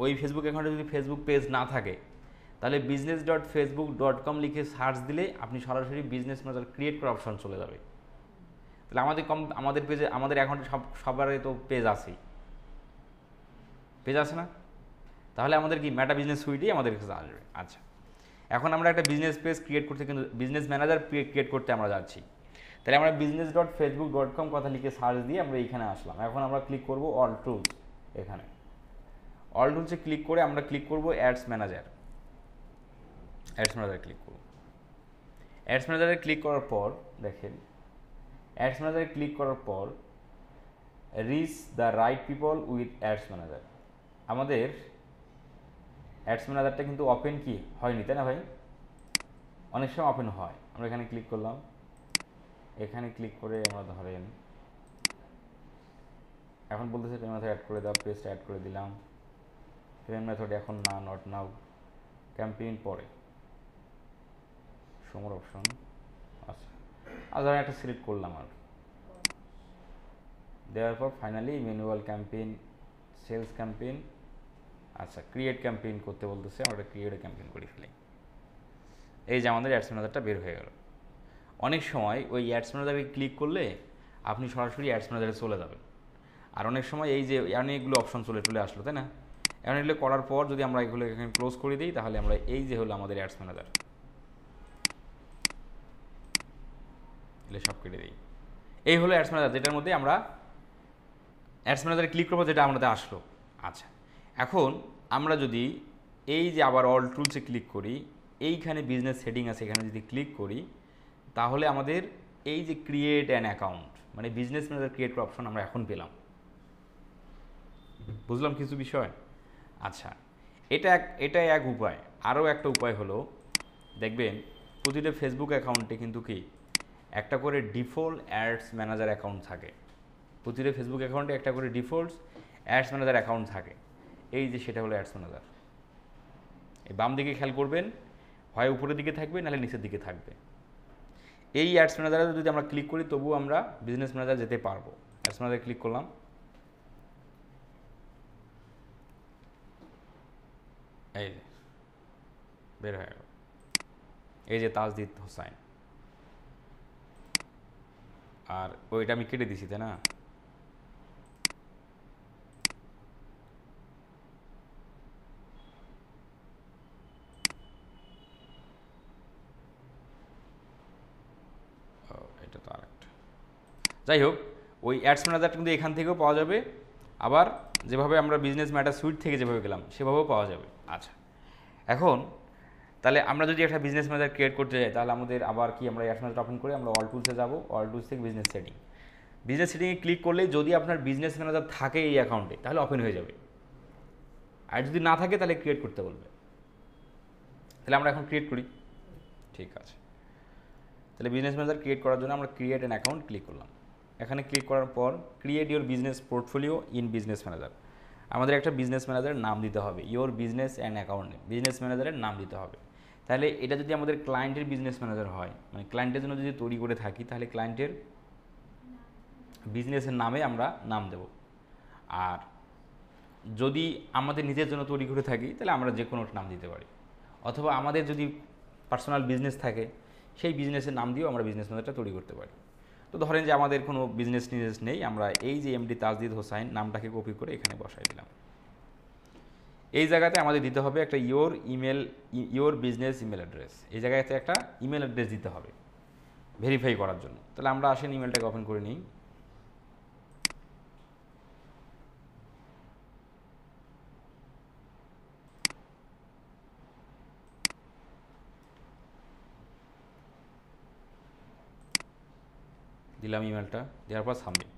ওই ফেসবুক অ্যাকাউন্টে যদি ফেসবুক পেজ না থাকে তাহলে business dot Facebook dot com লিখে সার্চ দিলে আপনি সরাসরি বিজনেস ম্যানেজার ক্রিয়েট করার অপশন চলে যাবে। তাহলে আমাদের পেজে আমাদের অ্যাকাউন্টে সবারই তো পেজ আছেই, পেজ আছে না? তাহলে আমাদের কি মেটা বিজনেস সুইটেই আমাদের কাছে আসবে। আচ্ছা, এখন আমরা একটা বিজনেস পেজ ক্রিয়েট করতে, কিন্তু বিজনেস ম্যানেজার ক্রিয়েট করতে আমরা যাচ্ছি। তাহলে আমরা business dot Facebook dot com কথা লিখে সার্চ দিয়ে আমরা এইখানে আসলাম। এখন আমরা ক্লিক করব অল টুলস, এখানে অল টুলসে ক্লিক করে আমরা ক্লিক করব ads manager, ads manager click করব। অ্যাডস ম্যানেজারে ক্লিক করার পর দেখেন, অ্যাডস ম্যানেজারে ক্লিক করার পর reach the right people with ads manager, আমাদের অ্যাডস ম্যানেজারটা কিন্তু ওপেন কি হয়নি, তাই না ভাই? অনেক সময় ওপেন হয়। আমরা এখানে ক্লিক করলাম, এখানে ক্লিক করে আমরা ধরেন এখন বলতেছে পেমেন্ট মেথড অ্যাড করে দাও, পেজটা অ্যাড করে দিলাম। পেমেন্ট মেথড এখন না, নট নাও, ক্যাম্পেইন পরে, সমর অপশন। আচ্ছা, আর ধরেন একটা সিলেক্ট করলাম আর দেওয়ার পর finally manual campaign, sales campaign, আচ্ছা ক্রিয়েট ক্যাম্পেইন করতে বলতেছে, আমরা ক্রিয়েট ক্যাম্পেইন করে ফেলি। এই যে আমাদের অ্যাডস ম্যানেজারটা বের হয়ে গেল। অনেক সময় ওই অ্যাডস ম্যানেজারে ক্লিক করলে আপনি সরাসরি অ্যাডস ম্যানেজারে চলে যাবেন। আর অনেক সময় এই যে অনেকগুলো অপশন চলে আসলো, তাই না? এখন এগুলো করার পর যদি আমরা এগুলো এখানে ক্লোজ করে দিই তাহলে আমরা এই যে হলো আমাদের অ্যাডস ম্যানেজার, এগুলো সব কেটে দিই। এই হলো অ্যাডস ম্যানেজার, যেটার মধ্যে আমরা অ্যাডস ম্যানেজারে ক্লিক করবো, যেটা আমাদের আসলো। আচ্ছা, এখন আমরা যদি এই যে আবার অল টুলসে ক্লিক করি, এইখানে বিজনেস সেটিং আছে, এখানে যদি ক্লিক করি তাহলে আমাদের এই যে ক্রিয়েট অ্যান অ্যাকাউন্ট, মানে বিজনেস ম্যানেজার ক্রিয়েট করার অপশন আমরা এখন পেলাম। বুঝলাম কিছু বিষয়? আচ্ছা, এটা এক উপায়। আরও একটা উপায় হলো, দেখবেন প্রতিটা ফেসবুক অ্যাকাউন্টে কিন্তু কি একটা করে ডিফল্ট অ্যাডস ম্যানেজার অ্যাকাউন্ট থাকে। প্রতিটা ফেসবুক অ্যাকাউন্টে একটা করে ডিফল্ট অ্যাডস ম্যানেজার অ্যাকাউন্ট থাকে। এই যে সেটা হলো অ্যাডস ম্যানেজার। এই বাম দিকে খেয়াল করবেন, হয় উপরের দিকে থাকবে নাহলে নিচের দিকে থাকবে। এই অ্যাডস ম্যানেজারে যদি আমরা ক্লিক করি তবুও আমরা বিজনেস ম্যানেজার যেতে পারবো। অ্যাডস ম্যানেজারে ক্লিক করলাম, এই যে বের হয়ে গেল, এই যে তাজদিদ হোসাইন, আর ওইটা আমি কেটে দিছি, তাই না? এটা তো আরেকটা, যাই হোক ওই অ্যাডস ম্যানেজারটা কিন্তু এখান থেকেও পাওয়া যাবে, আবার যেভাবে আমরা বিজনেস ম্যাটার সুইট থেকে যেভাবে গেলাম সেভাবেও পাওয়া যাবে। আচ্ছা, এখন তাহলে আমরা যদি একটা বিজনেস ম্যানেজার ক্রিয়েট করতে যাই তাহলে আমাদের আবার কি, আমরা অ্যাডস ম্যানেজার ওপেন করে আমরা অল টুলসে যাবো, অল টুলস থেকে বিজনেস সেটিং, বিজনেস সেটিংয়ে ক্লিক করলে যদি আপনার বিজনেস ম্যানেজার থাকে এই অ্যাকাউন্টে তাহলে ওপেন হয়ে যাবে, আর যদি না থাকে তাহলে ক্রিয়েট করতে বলবে। তাহলে আমরা এখন ক্রিয়েট করি, ঠিক আছে। তাহলে বিজনেস ম্যানেজার ক্রিয়েট করার জন্য আমরা ক্রিয়েট অ্যান অ্যাকাউন্ট ক্লিক করলাম। এখানে ক্লিক করার পর create your business portfolio in business manager, আমাদের একটা বিজনেস ম্যানেজারের নাম দিতে হবে, your business and account business ম্যানেজারের নাম দিতে হবে। তাহলে এটা যদি আমাদের ক্লায়েন্টের বিজনেস ম্যানেজার হয়, মানে ক্লায়েন্টের জন্য যদি তৈরি করে থাকি তাহলে ক্লায়েন্টের বিজনেসের নামে আমরা নাম দেব। আর যদি আমাদের নিজের জন্য তৈরি করে থাকি তাহলে আমরা যে কোনো নাম দিতে পারি, অথবা আমাদের যদি পার্সোনাল বিজনেস থাকে সেই বিজনেসের নাম দিয়েও আমরা বিজনেস ম্যানেজারটা তৈরি করতে পারি। তো ধরেন যে আমাদের কোনো বিজনেস নেই, আমরা এই যে এমডি তাজদিদ হোসাইন নামটাকে কপি করে এখানে বসাই দিলাম। এই জায়গাতে আমাদের দিতে হবে একটা ইয়োর বিজনেস ইমেল অ্যাড্রেস, এই জায়গাতে একটা ইমেল অ্যাড্রেস দিতে হবে ভেরিফাই করার জন্য। তাহলে আমরা আসেন ইমেলটাকে ওপেন করে নিই। দিলাম ইমেলটা, দেওয়ার পর সাবমিট।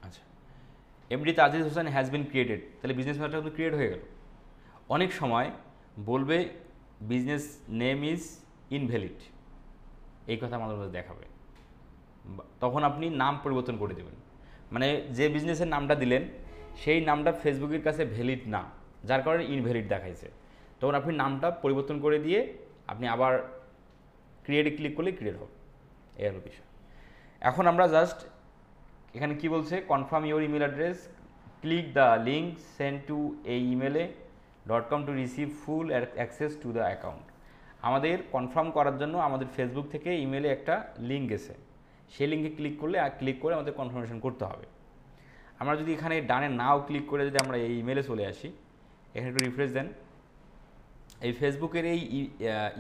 আচ্ছা, MD Tajid Hossain has been created, তাহলে বিজনেস ম্যানেজারটা কিন্তু ক্রিয়েট হয়ে গেল। অনেক সময় বলবে বিজনেস নেম ইজ ইনভ্যালিড, এই কথা আমাদের মধ্যে দেখাবে, তখন আপনি নাম পরিবর্তন করে দেবেন। মানে যে বিজনেসের নামটা দিলেন সেই নামটা ফেসবুকের কাছে ভ্যালিড না, যার কারণে ইনভ্যালিড দেখাইছে, তখন আপনি নামটা পরিবর্তন করে দিয়ে আপনি আবার ক্রিয়েটে ক্লিক করলে ক্রিয়েট হবে, এই হলো বিষয়। এখন আমরা জাস্ট এখানে কি বলছে, confirm your email address, click the link send to এই ইমেলে .com to receive full access to the account. আমাদের কনফার্ম করার জন্য আমাদের ফেসবুক থেকে ইমেলে একটা লিঙ্ক গেছে, সেই লিঙ্কে ক্লিক করলে ক্লিক করে আমাদের কনফার্মেশন করতে হবে। আমরা যদি এখানে ডানে নাও ক্লিক করে যদি আমরা এই ইমেলে চলে আসি, এখানে একটু রিফ্রেশ দেন, এই ফেসবুকের এই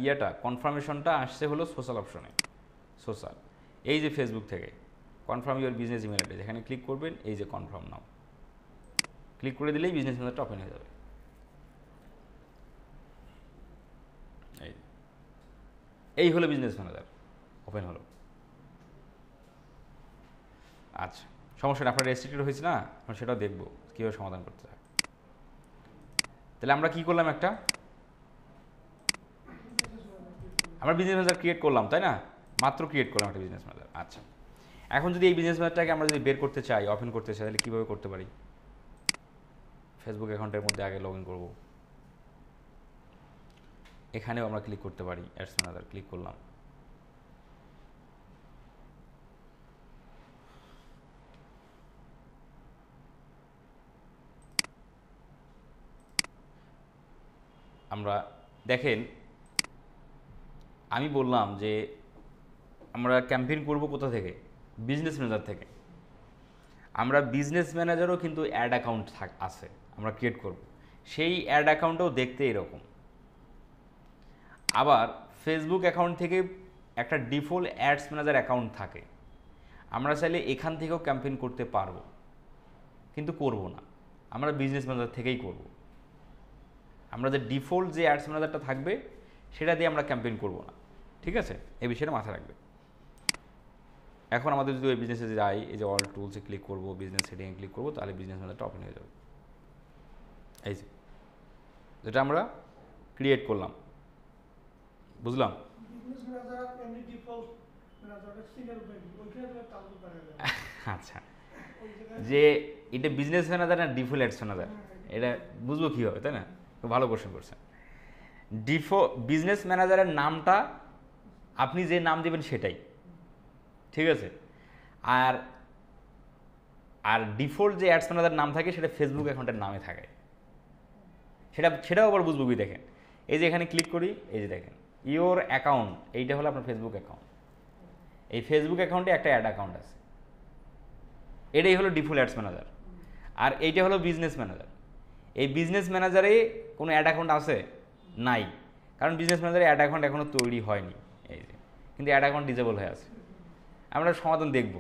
ইয়েটা কনফার্মেশনটা আসছে হলো সোশ্যাল অপশনে, সোশ্যাল, এই যে ফেসবুক থেকে confirm your business email address, এখানে ক্লিক করবেন, এই যে কনফার্ম নাও ক্লিক করে দিলেই বিজনেস ম্যানেজারটা ওপেন হয়ে যাবে। এই হলো বিজনেস ম্যানেজার, ওপেন হলো। আচ্ছা, সমস্যাটা আপনার রেস্ট্রিক্টেড হয়েছে না, আমরা সেটাও দেখবো কীভাবে সমাধান করতে হয়। তাহলে আমরা কি করলাম, আমরা বিজনেস ম্যানেজার ক্রিয়েট করলাম, তাই না? মাত্র ক্রিয়েট করলাম একটা বিজনেস ম্যানেজার। আচ্ছা, এখন যদি এই বিজনেস ম্যানেজারটাকে আমরা যদি বের করতে চাই, ওপেন করতে চাই, তাহলে কীভাবে করতে পারি? ফেসবুক অ্যাকাউন্টের মধ্যে আগে লগ ইন করবো, এখানেও আমরা ক্লিক করতে পারি, অ্যাডস ম্যানেজার ক্লিক করলাম, আমরা দেখেন আমি বললাম যে আমরা ক্যাম্পেইন করব কোথা থেকে, বিজনেস ম্যানেজার থেকে। আমরা বিজনেস ম্যানেজারও কিন্তু অ্যাড অ্যাকাউন্ট আছে, আমরা ক্রিয়েট করব, সেই অ্যাড অ্যাকাউন্টও দেখতে এরকম। আবার ফেসবুক অ্যাকাউন্ট থেকে একটা ডিফল্ট অ্যাডস ম্যানেজার অ্যাকাউন্ট থাকে, আমরা চাইলে এখান থেকেও ক্যাম্পেইন করতে পারবো, কিন্তু করব না, আমরা বিজনেস ম্যানেজার থেকেই করব। আমরা যে ডিফল্ট যে অ্যাডস ম্যানেজারটা থাকবে সেটা দিয়ে আমরা ক্যাম্পেইন করব না, ঠিক আছে? এই বিষয়টা মাথায় রাখবে। এখন আমাদের যদি ওই বিজনেসে যাই, এই যে অল টুলসে ক্লিক করব, বিজনেস সেটিংয়ে ক্লিক করব, তাহলে বিজনেস ম্যানেজারটা ওপেন হয়ে যাবে। এই যে যেটা আমরা ক্রিয়েট করলাম, বুঝলাম? আচ্ছা, যে এটা বিজনেস ম্যানেজার না ডিফল্ট অ্যাডস ম্যানেজার, এটা বুঝবো কীভাবে, তাই না? ভালো কোশ্চেন করছেন। বিজনেস ম্যানেজারের নামটা আপনি যে নাম দেবেন সেটাই, ঠিক আছে? আর আর ডিফল্ট যে অ্যাডস ম্যানেজার নাম থাকে সেটা ফেসবুক অ্যাকাউন্টের নামে থাকে, সেটাও আবার বুঝবো কি দেখেন, এই যে এখানে ক্লিক করি, এই যে দেখেন ইওর অ্যাকাউন্ট, এইটা হলো আপনার ফেসবুক অ্যাকাউন্ট। এই ফেসবুক অ্যাকাউন্টে একটা অ্যাড অ্যাকাউন্ট আছে, এটাই হলো ডিফল্ট অ্যাডস ম্যানেজার। আর এইটা হলো বিজনেস ম্যানেজার। এই বিজনেস ম্যানেজারে কোনো অ্যাড অ্যাকাউন্ট আছে নাই, কারণ বিজনেস ম্যানেজারে অ্যাড অ্যাকাউন্ট এখনও তৈরি হয়নি, এই যে, কিন্তু অ্যাড অ্যাকাউন্ট ডিজেবল হয়ে আছে। আমরা সমাধান দেখব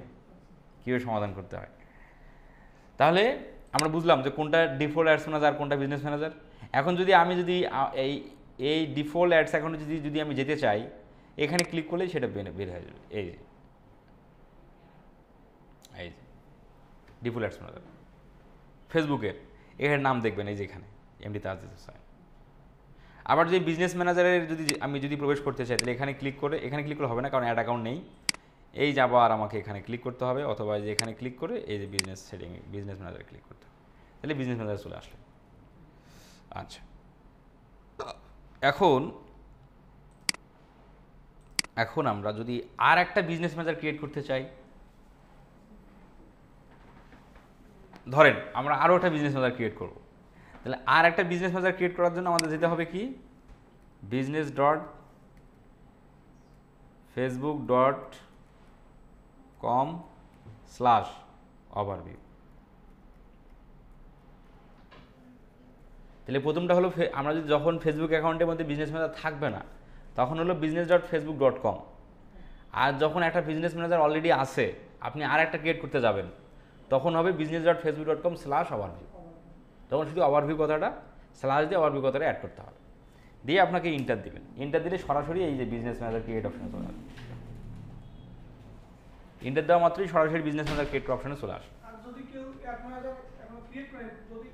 কীভাবে সমাধান করতে হয়। তাহলে আমরা বুঝলাম যে কোনটা ডিফল্ট অ্যাডস ম্যানেজার, কোনটা বিজনেস ম্যানেজার। এখন যদি আমি এই ডিফল্ট অ্যাডস অ্যাকাউন্টে যদি আমি যেতে চাই, এখানে ক্লিক করলেই সেটা বের হয়ে যাবে। এই যে ডিফল্ট অ্যাডস ম্যানেজার ফেসবুকের, এখানে নাম দেখবেন, এই যে এখানে এমডি তাজিদ হোসেন। আবার যদি বিজনেস ম্যানেজারের আমি যদি প্রবেশ করতে চাই, তাহলে এখানে ক্লিক করলে হবে না, কারণ অ্যাড অ্যাকাউন্ট নেই। এই যাবো আর আমাকে এখানে ক্লিক করতে হবে, অথবা যে এখানে ক্লিক করে এই যে বিজনেস সেটিং, বিজনেস ম্যানেজারে ক্লিক করতে হবে, তাহলে বিজনেস ম্যানেজার চলে আসলো। আচ্ছা, এখন আমরা যদি আর একটা বিজনেস ম্যানেজার ক্রিয়েট করতে চাই, ধরেন আমরা আরও একটা বিজনেস ম্যানেজার ক্রিয়েট করব, তাহলে আর একটা বিজনেস ম্যানেজার ক্রিয়েট করার জন্য আমাদের যেতে হবে কি, business.facebook.com/overview। তাহলে প্রথমটা হলো আমরা যদি যখন ফেসবুক অ্যাকাউন্টের মধ্যে বিজনেস ম্যানেজার থাকবে না, তখন হলো business.facebook.com। আর যখন একটা বিজনেস ম্যানেজার অলরেডি আছে, আপনি আর একটা ক্রিয়েট করতে যাবেন, তখন হবে business.facebook.com/overview। তখন শুধু ওভারভিউ কথাটা স্ল্যাশ দিয়ে ওভারভিউ কথাটা অ্যাড করতে হবে। দিয়ে আপনাকে ইন্টার দিবেন, ইন্টার দিলে সরাসরি এই যে বিজনেস ম্যানেজার ক্রিয়েট অপশনে চলে আসবে। ইন্টার দেওয়া মাত্রই সরাসরি বিজনেস ম্যানেজার ক্রিয়েট অপশনে চলে আসে। আর যদি কেউ অ্যাড ম্যানেজার এখন ক্রিয়েট করে, যদি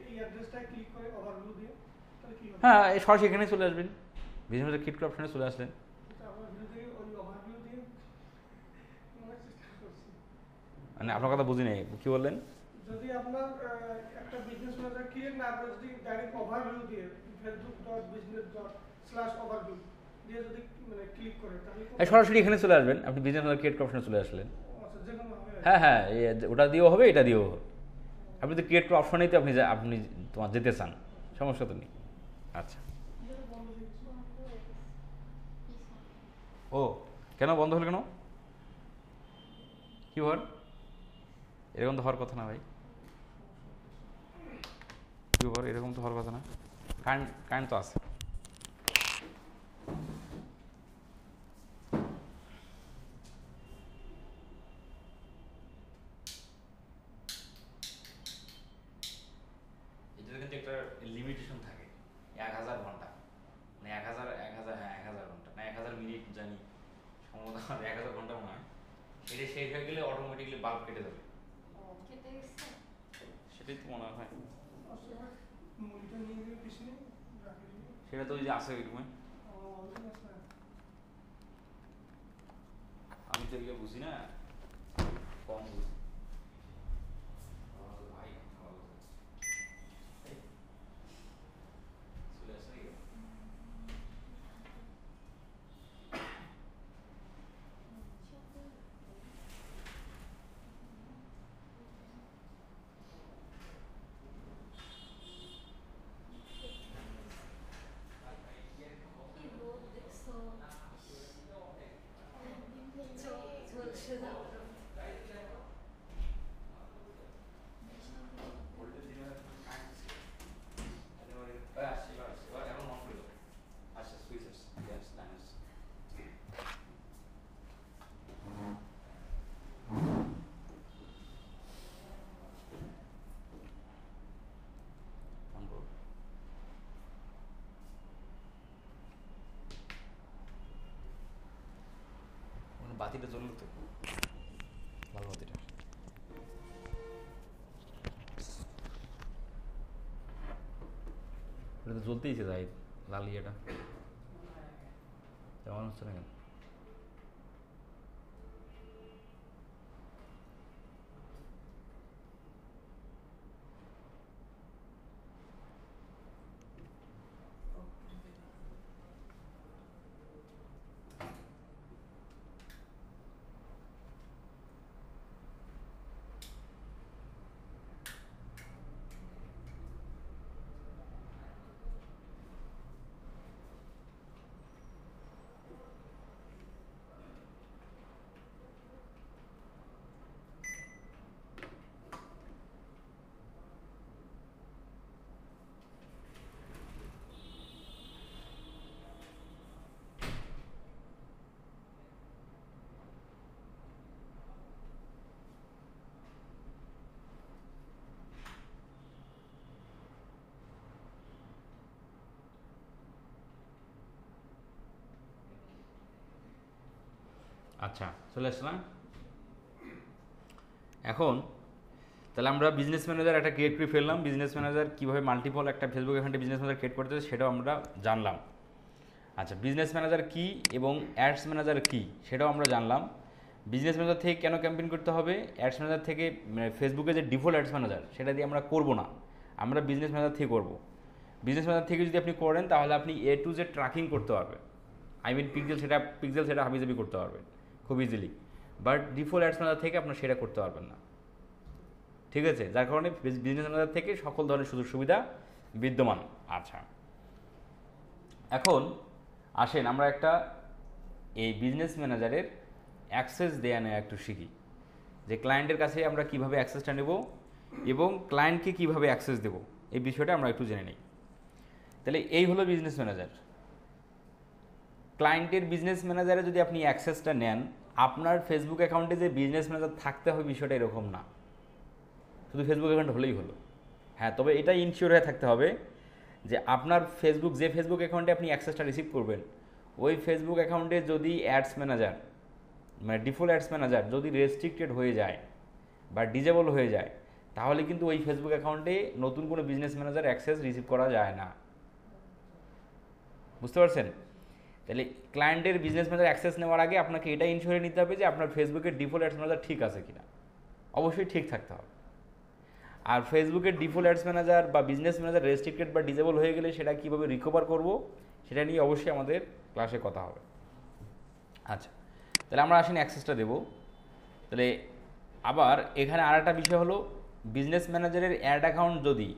এই অ্যাড্রেসটা ক্লিক করে ওভারভিউ দিয়ে, তাহলে কি হবে? হ্যাঁ, এই সরাসরি এখানে চলে আসবেন, বিজনেস ম্যানেজার ক্রিয়েট অপশনে চলে আসলেন। ওভারভিউ দিয়ে ওই ওভারভিউ দিয়ে চেষ্টা করছি। মানে আপনার কথা বুঝি নাই, কি বললেন? যদি আপনার একটা বিজনেস ম্যানেজার ক্রিয়েট না করে যদি ডাইরেক্ট ওভারভিউ দিয়ে facebook.business./overview দিয়ে যদি মানে ক্লিক করে, তাহলে সরাসরি এখানে চলে আসবেন, আপনি বিজনেস ম্যানেজার ক্রিয়েট অপশনে চলে আসলেন। আচ্ছা, যে কোনো হবে। হ্যাঁ হ্যাঁ, ওটা দিয়েও হবে, এটা দিয়েও হবে। আপনি তো ক্রিয়েট অপশনেই তো আপনি তোমার যেতে চান, সমস্যা তো নেই। আচ্ছা, ও কেন বন্ধ হলো কেন? কি হওয়ার? এরকম তো হওয়ার কথা না ভাই, কি ব্যাপার? এরকম তো হওয়ার কথা না, কারেন্ট তো আছে। এটার কিন্তু একটা লিমিটেশন থাকে, 1000 ঘন্টা, মানে 1000 ঘন্টা না 1000 মিনিট জানি, সম্ভবত 1000 ঘন্টা মনে হয়। এটা শেষ হয়ে গেলে অটোমেটিকলি বাল্ব কেটে যাবে, সেটাই তো মনে হয়। মুভিটা নিয়ে গিয়ে পিছনে রাখি দিই। সেটা তো ওই যে আছে ওই রুমে, আমি তো এগুলো বুঝি না, কম বুঝি। ভাই চলে আসে নাকি? বাতিটা জ্বললো তো, ভালো বাতিটা। এটা তো জ্বলতেইছে যাই, লাল ইয়েটা তেমন হচ্ছে না কেন? আচ্ছা, চলে আসলাম এখন। তাহলে আমরা বিজনেস ম্যানেজার একটা ক্রিয়েট করে ফেললাম, বিজনেস ম্যানেজার কীভাবে মাল্টিপল একটা ফেসবুক অ্যাকাউন্টে বিজনেস ম্যানেজার ক্রিয়েট করতে হয় সেটাও আমরা জানলাম। আচ্ছা, বিজনেস ম্যানেজার কী এবং অ্যাডস ম্যানেজার কী সেটাও আমরা জানলাম। বিজনেস ম্যানেজার থেকে কেন ক্যাম্পেইন করতে হবে, অ্যাডস ম্যানেজার থেকে ফেসবুকে যে ডিফল্ট অ্যাডস ম্যানেজার সেটা দিয়ে আমরা করব না, আমরা বিজনেস ম্যানেজার থেকে করব। বিজনেস ম্যানেজার থেকে যদি আপনি করেন তাহলে আপনি A to Z ট্র্যাকিং করতে পারবেন, আই মিন পিক্সেল সেটা হাবিজাবি করতে পারবেন খুব easily. But default ads manager থেকে আপনার সেটা করতে পারবেন না, ঠিক আছে? যার কারণে বিজনেস ম্যানেজার থেকে সকল ধরনের সুযোগ সুবিধা বিদ্যমান। আচ্ছা, এখন আসেন আমরা একটা এই বিজনেস ম্যানেজারের অ্যাক্সেস দেয়া নেওয়া একটু শিখি, যে ক্লায়েন্টের কাছে আমরা কিভাবে অ্যাক্সেসটা নেব এবং ক্লায়েন্টকে কিভাবে অ্যাক্সেস দেব, এই বিষয়টা আমরা একটু জেনে নিই। তাহলে এই হলো বিজনেস ম্যানেজার। ক্লায়েন্টের বিজনেস ম্যানেজারে যদি আপনি অ্যাক্সেসটা নেন, আপনার ফেসবুক অ্যাকাউন্টে যে বিজনেস ম্যানেজার থাকতে হবে বিষয়টা এরকম না, শুধু ফেসবুক অ্যাকাউন্ট হলেই হলো। হ্যাঁ, তবে এটা ইনশিওর হয়ে থাকতে হবে যে আপনার ফেসবুক, যে ফেসবুক অ্যাকাউন্টে আপনি অ্যাক্সেসটা রিসিভ করবেন, ওই ফেসবুক অ্যাকাউন্টে যদি অ্যাডস ম্যানেজার, মানে ডিফল্ট অ্যাডস ম্যানেজার যদি রেস্ট্রিক্টেড হয়ে যায় বা ডিজেবল হয়ে যায়, তাহলে কিন্তু ওই ফেসবুক অ্যাকাউন্টে নতুন কোনো বিজনেস ম্যানেজার অ্যাক্সেস রিসিভ করা যায় না। বুঝতে পারছেন? তাহলে ক্লায়েন্টের বিজনেস ম্যানেজার অ্যাক্সেস নেওয়ার আগে আপনাকে এটা ইনশিওর নিতে হবে যে আপনার ফেসবুকের ডিফল্ট অ্যাডস ম্যানেজার ঠিক আছে কিনা। অবশ্যই ঠিক থাকতে হবে। আর ফেসবুকের ডিফল্ট অ্যাডস ম্যানেজার বা বিজনেস ম্যানেজার রেস্ট্রিক্টেড বা ডিজেবল হয়ে গেলে সেটা কীভাবে রিকভার করব সেটা নিয়ে অবশ্যই আমাদের ক্লাসে কথা হবে। আচ্ছা, তাহলে আমরা আসেন অ্যাক্সেসটা দেবো। তাহলে আবার এখানে আর একটা বিষয় হলো, বিজনেস ম্যানেজারের অ্যাড অ্যাকাউন্ট যদি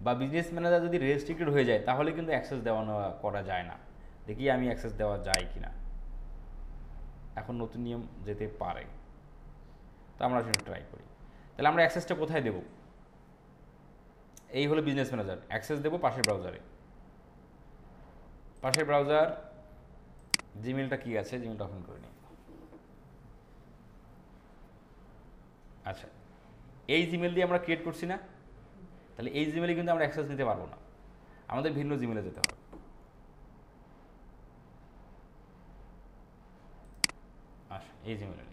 বা বিজনেস ম্যানেজার যদি রেস্ট্রিক্টেড হয়ে যায় তাহলে কিন্তু অ্যাক্সেস দেওয়া নেওয়া করা যায় না। দেখি আমি অ্যাক্সেস দেওয়া যায় কি না। এখন নতুন নিয়ম যেতে পারে, তো আমরা সেটা ট্রাই করি। তাহলে আমরা অ্যাক্সেসটা কোথায় দেব? এই হলো বিজনেস ম্যানেজার, অ্যাক্সেস দেবো পাশের ব্রাউজারে। পাশের ব্রাউজার জিমেলটা কি আছে, জিমেলটা ওপেন করে নিই। আচ্ছা, এই জিমেল দিয়ে আমরা ক্রিয়েট করছি না, তাহলে এই জিমেলে কিন্তু আমরা অ্যাক্সেস নিতে পারবো না, আমাদের ভিন্ন জিমেলে যেতে হবে। আচ্ছা, এই জিমেলে নেই।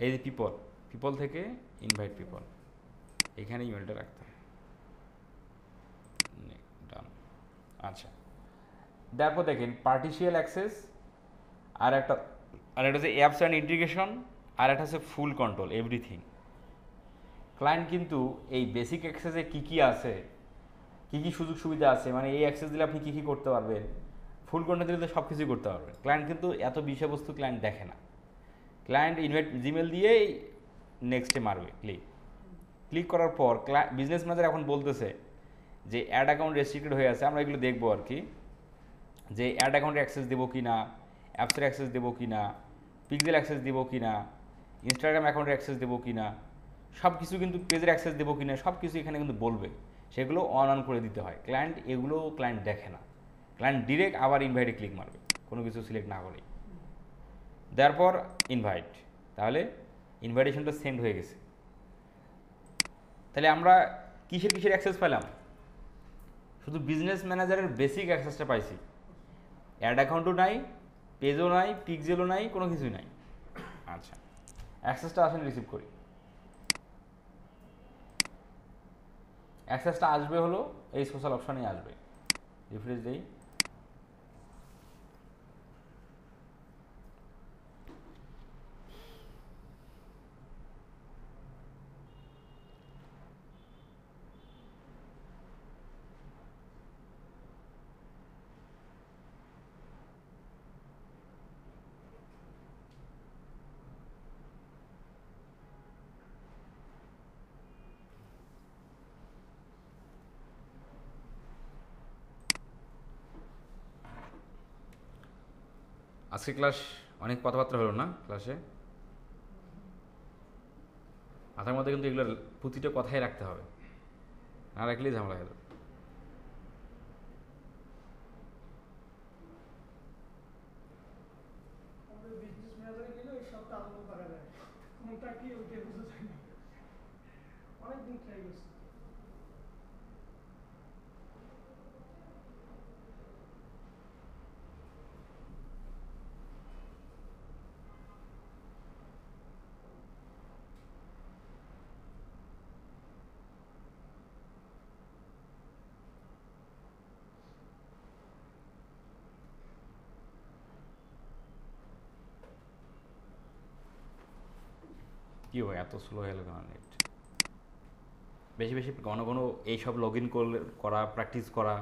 এই যে পিপল, পিপল থেকে ইনভাইট পিপল, এখানে ইমেলটা রাখতে হবে। ডান। আচ্ছা, তারপর দেখেন পার্টিশিয়াল অ্যাক্সেস, আর একটা হচ্ছে অ্যাপস অ্যান্ড ইন্টিগ্রেশন, আর একটা হচ্ছে ফুল কন্ট্রোল এভরিথিং। ক্লায়েন্ট কিন্তু এই বেসিক অ্যাক্সেসে কী কী আছে, কী কী সুযোগ সুবিধা আছে, মানে এই অ্যাক্সেস দিলে আপনি কী কী করতে পারবেন, ফুল কন্ট্রোল দিলে তো সব কিছুই করতে পারবেন। ক্লায়েন্ট কিন্তু এত বিষয়বস্তু ক্লায়েন্ট দেখে না। ক্লায়েন্ট ইনভাইট জিমেল দিয়েই নেক্সটে মারবে ক্লিক। ক্লিক করার পর বিজনেস ম্যানেজার এখন বলতেছে যে অ্যাড অ্যাকাউন্ট রেস্ট্রিক্টেড হয়ে আছে, আমরা এগুলো দেখবো আর কি, যে অ্যাড অ্যাকাউন্টে অ্যাক্সেস দেবো কি না, অ্যাপসের অ্যাক্সেস দেবো কি না, পিক্সেল অ্যাক্সেস দেবো কি না, ইনস্টাগ্রাম অ্যাকাউন্টের অ্যাক্সেস দেবো কি না, সব কিছু কিন্তু পেজের অ্যাক্সেস দেবো কি না, সব কিছু এখানে কিন্তু বলবে। সেগুলো অন করে দিতে হয়। ক্লায়েন্ট এগুলো ক্লায়েন্ট দেখে না, ক্লায়েন্ট ডিরেক্ট আবার ইনভাইটে ক্লিক মারবে কোনো কিছু সিলেক্ট না করেই। তারপর ইনভাইট, তাহলে ইনভাইটেশনটা সেন্ড হয়ে গেছে। তাহলে আমরা কিসের কিসের অ্যাক্সেস পেলাম? শুধু বিজনেস ম্যানেজারের বেসিক অ্যাক্সেসটা পাইছি। অ্যাড অ্যাকাউন্টও নাই, পেজও নাই, পিক্সেলও নাই, কোনো কিছুই নাই। আচ্ছা, অ্যাক্সেসটা আসেন রিসিভ করি। অ্যাক্সেসটা আসবে হলো এই সোশ্যাল অপশানেই আসবে। রিফ্রেশ দেই। আজকে ক্লাস অনেক কথাবার্তা হলো না ক্লাসে? মাথার মধ্যে কিন্তু এগুলোর প্রতিটা কথাই রাখতে হবে, না রাখলেই ঝামেলা গেল। আমাদের বিজনেস ম্যানেজারে গেলে ওই সবটা আলাদা করা যায়, কোনটা কি ওইটাই বোঝা যায় না। অনেকদিন ট্রাই করছি। কী হয় এত স্লো হয়ে গেল কেন নেট? বেশি বেশি ঘন ঘন এইসব লগ ইন করা, প্র্যাকটিস করা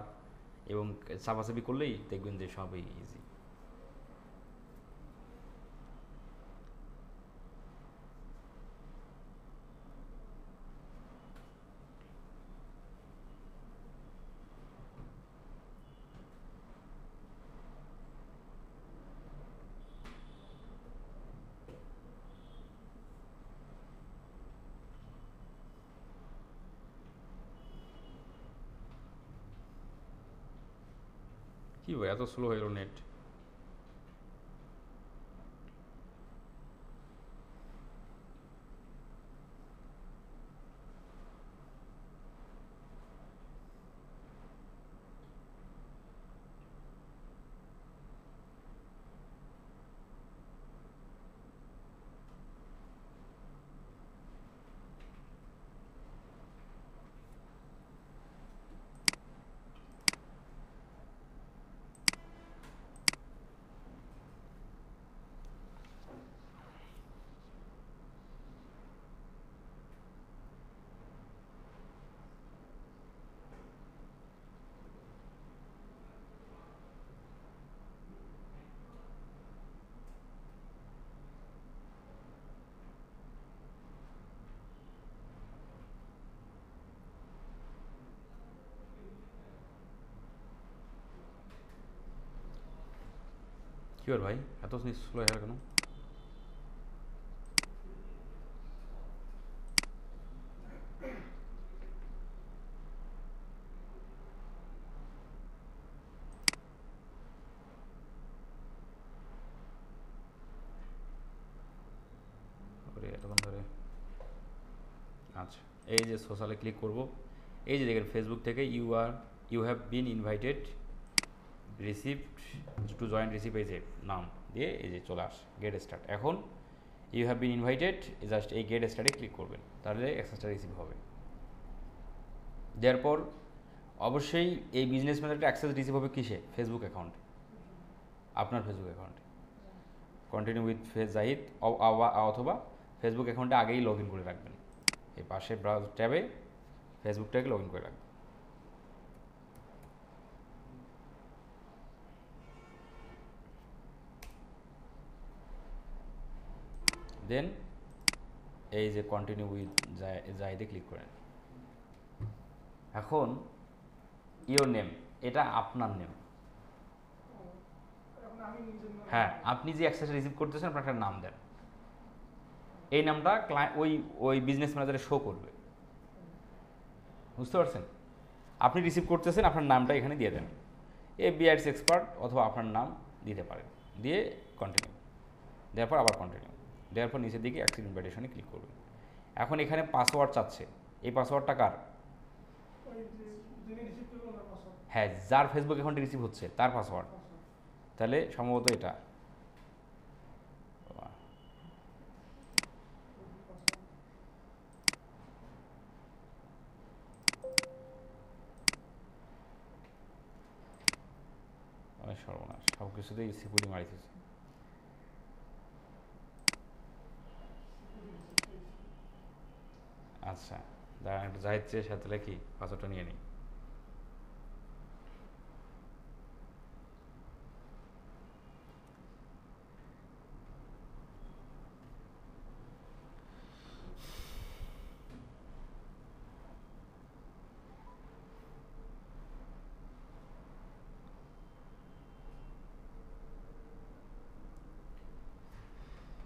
এবং চাপাচাপি করলেই দেখবেন যে সবই ইজি। কি ভাই এত স্লো হয়ে গেল নেট? কি আর ভাই এত স্লো হয়ে গেল কেন? এতক্ষণ ধরে আচ্ছা, এই যে সোশ্যালে ক্লিক করব, এই যে দেখেন ফেসবুক থেকে you have been invited received to join receive, এই যে নাম দিয়ে এই যে চলে আসে গেট স্টার্ট। এখন you have been invited just এই গেট স্টার্টে ক্লিক করবেন, তাহলে অ্যাক্সেসটা রিসিভ হবে। দেওয়ার পর অবশ্যই এই বিজনেস ম্যানেজারটা অ্যাক্সেস রিসিভ হবে কিসে? ফেসবুক অ্যাকাউন্টে, আপনার ফেসবুক অ্যাকাউন্টে। কন্টিনিউ উইথ ফেস জাহিদ, অথবা ফেসবুক অ্যাকাউন্টে আগেই লগ ইন করে রাখবেন, এই পাশে ব্রাউজ ট্যাবে ফেসবুকটাকে লগ ইন করে রাখবেন। দেন এই যে কন্টিনিউ উইথ জাহিদে ক্লিক করেন। এখন ইওর নেম, এটা আপনার নেম। এখন আমি নিজের নাম হ্যাঁ, আপনি যে অ্যাক্সেস রিসিভ করতেছেন আপনার একটা নাম দেন, এই নামটা ওই বিজনেস ম্যানেজারে শো করবে। বুঝতে পারছেন? আপনি রিসিভ করতেছেন, আপনার নামটা এখানে দিয়ে দেন, বিআইএস এক্সপার্ট অথবা আপনার নাম দিতে পারেন, দিয়ে কন্টিনিউ, দেওয়ার পর আবার কন্টিনিউ, দেওয়ার পর নিচের দিকে অ্যাক্সেস ইনভাইটেশনে ক্লিক করবেন। এখন এখানে পাসওয়ার্ড চাচ্ছে, এই পাসওয়ার্ডটা কার? ওই যে যিনি রিসিভ করবে ওনার পাসওয়ার্ড। হ্যাঁ, যার ফেসবুক অ্যাকাউন্টে রিসিভ হচ্ছে তার পাসওয়ার্ড। তাহলে সম্ভবত এটা সর্বনাশ, সব কিছুতেই সিকিউরিটি মারিতেছে। আচ্ছা দাঁড়ান, একটু জাহিদ চেয়ে সাথে কি পাসওয়ার্ডটা নিয়ে নিই।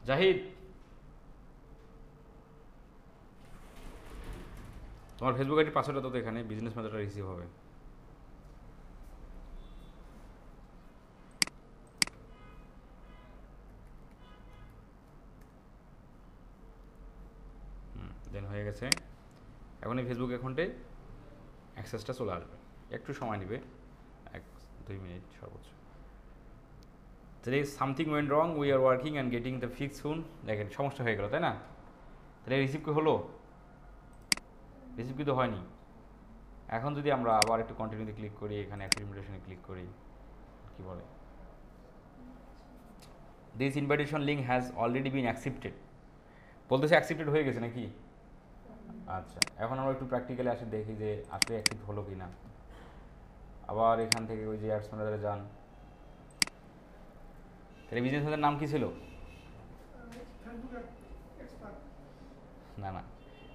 জাহিদ, তোমার ফেসবুক আইডি পাসওয়ার্ডটা তো এখানে বিজনেস ম্যানেজারটা রিসিভ হবে। দেন হয়ে গেছে। এখন এই ফেসবুক অ্যাকাউন্টে অ্যাক্সেসটা চলে আসবে, একটু সময় নেবে, 1-2 মিনিট সর্বোচ্চ। তাহলে something went wrong, we are working and getting the fix soon. দেখেন সমস্যা হয়ে গেল, তাই না? তাহলে রিসিভ কি হলো? রিসিভ কিন্তু হয়নি। এখন যদি আমরা আবার একটু কন্টিনিউতে ক্লিক করি, এখানে ইনভিটেশনে ক্লিক করি, কি বলে, this invitation link has already been accepted, বলতেছে অ্যাকসেপ্টেড হয়ে গেছে নাকি? আচ্ছা, এখন আমরা একটু প্র্যাকটিক্যালি আসে দেখি যে আসলে অ্যাকসেপ্ট হলো কি না। আবার এখান থেকে ওই যে অ্যাডস ম্যানেজারে যান। তাহলে বিজনেস ম্যানেজারের নাম কি ছিল? Facebook expert. না,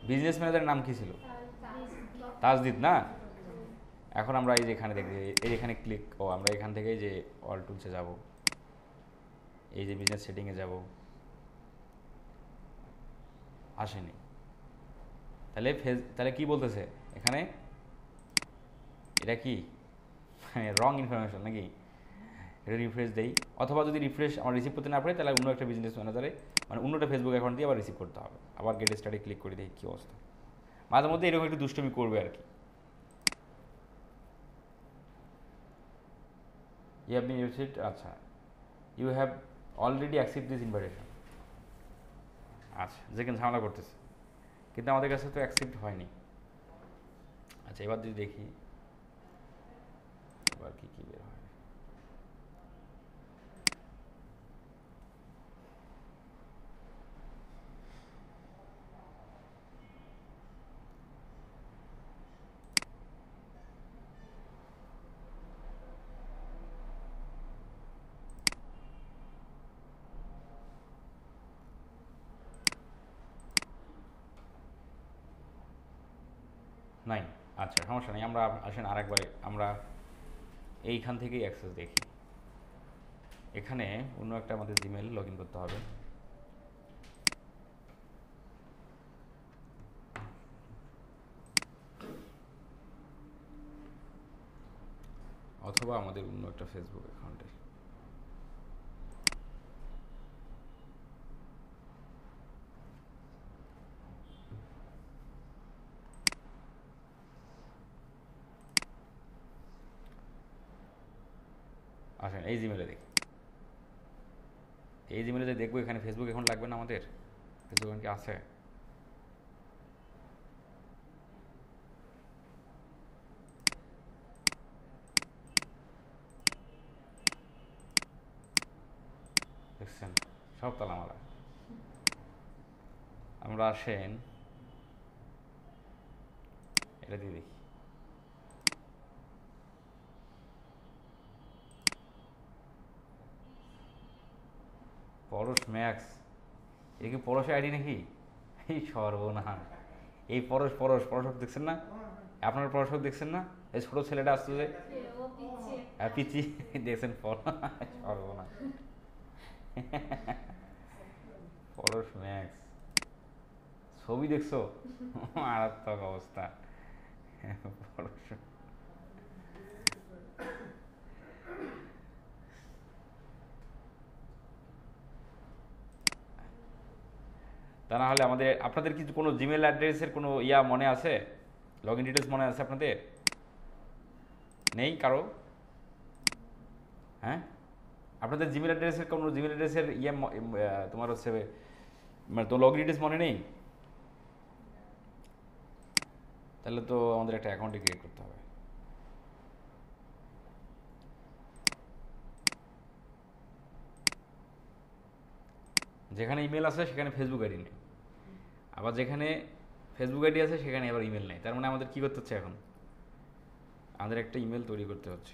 বিজনেস ম্যানেজারের নাম কি ছিল? তাজদিদ না? এখন আমরা এই যে এখানে দেখি, এই এখানে ক্লিক, আমরা এখান থেকে যে অল টুলসে যাব, এই যে বিজনেস সেটিংয়ে যাব, আসেনি। তাহলে কি বলতেছে এখানে? এটা কি রং ইনফরমেশন নাকি? এটা রিফ্রেশ দেই, অথবা যদি রিফ্রেশ আমার রিসিভ করতে না পারি তাহলে অন্য একটা বিজনেস ম্যানেজারে মানে অন্যটা ফেসবুক অ্যাকাউন্ট দিয়ে আবার রিসিভ করতে হবে, আবার গেট স্টার্টে ক্লিক করে দেখি কী অবস্থা। মাঝে মধ্যে এরকম একটু দুষ্টমি করবে আর কি। ইউ হ্যাভ বিন ইউজড, আচ্ছা you have already accept this invitation. আচ্ছা যেখানে ঝামেলা করতেছে, কিন্তু আমাদের কাছে তো অ্যাকসেপ্ট হয়নি। আচ্ছা এবার যদি দেখি এবার কী কী বের হয়। নাই, আচ্ছা সমস্যা নেই, আমরা আসেন আরেকবারে আমরা এইখান থেকেই অ্যাক্সেস দেখি। এখানে অন্য একটা আমাদের জিমেল লগ ইন করতে হবে। অথবা আমাদের অন্য একটা ফেসবুক অ্যাকাউন্টে। আসেন এই জিমেলে দেখি, এই জিমেলে যে দেখবো এখানে ফেসবুক অ্যাকাউন্ট লাগবে না আমাদের, ফেসবুক অ্যাকাউন্ট কি আছে? দেখছেন সব তালামালা। আমরা আসেন এটা দিয়ে দেখি। পরশ ম্যাক্স, এটা কি পরশ আইডি নাকি? এই সর্বনাশ, এই পরশ পরশ পরশক দেখছেন না? আপনার পরশক দেখছেন না? এই ছোট ছেলেটা আসছে যে হ্যাঁ পিচি দেখছেন সর্বনাশ। পরশ ম্যাক্স ছবি দেখছো? মারাত্মক অবস্থা। পরশ তা না হলে আমাদের আপনাদের কিছু কোনো জিমেল অ্যাড্রেসের কোনো ইয়া মনে আছে, লগ ইন ডিটেলস মনে আছে আপনাদের? নেই কারো? হ্যাঁ আপনাদের জিমেল অ্যাড্রেসের কোনো জিমেল অ্যাড্রেসের ইয়ে তোমার হচ্ছে মানে তো লগ ইন ডিটেলস মনে নেই? তাহলে তো আমাদের একটা অ্যাকাউন্টে ক্রিয়েট করতে হবে। যেখানে ইমেল আছে সেখানে ফেসবুক আইডি নেই, আবার যেখানে ফেসবুক আইডি আছে সেখানে আবার ইমেল নেই। তার মানে আমাদের কী করতে হচ্ছে এখন? আমাদের একটা ইমেল তৈরি করতে হচ্ছে,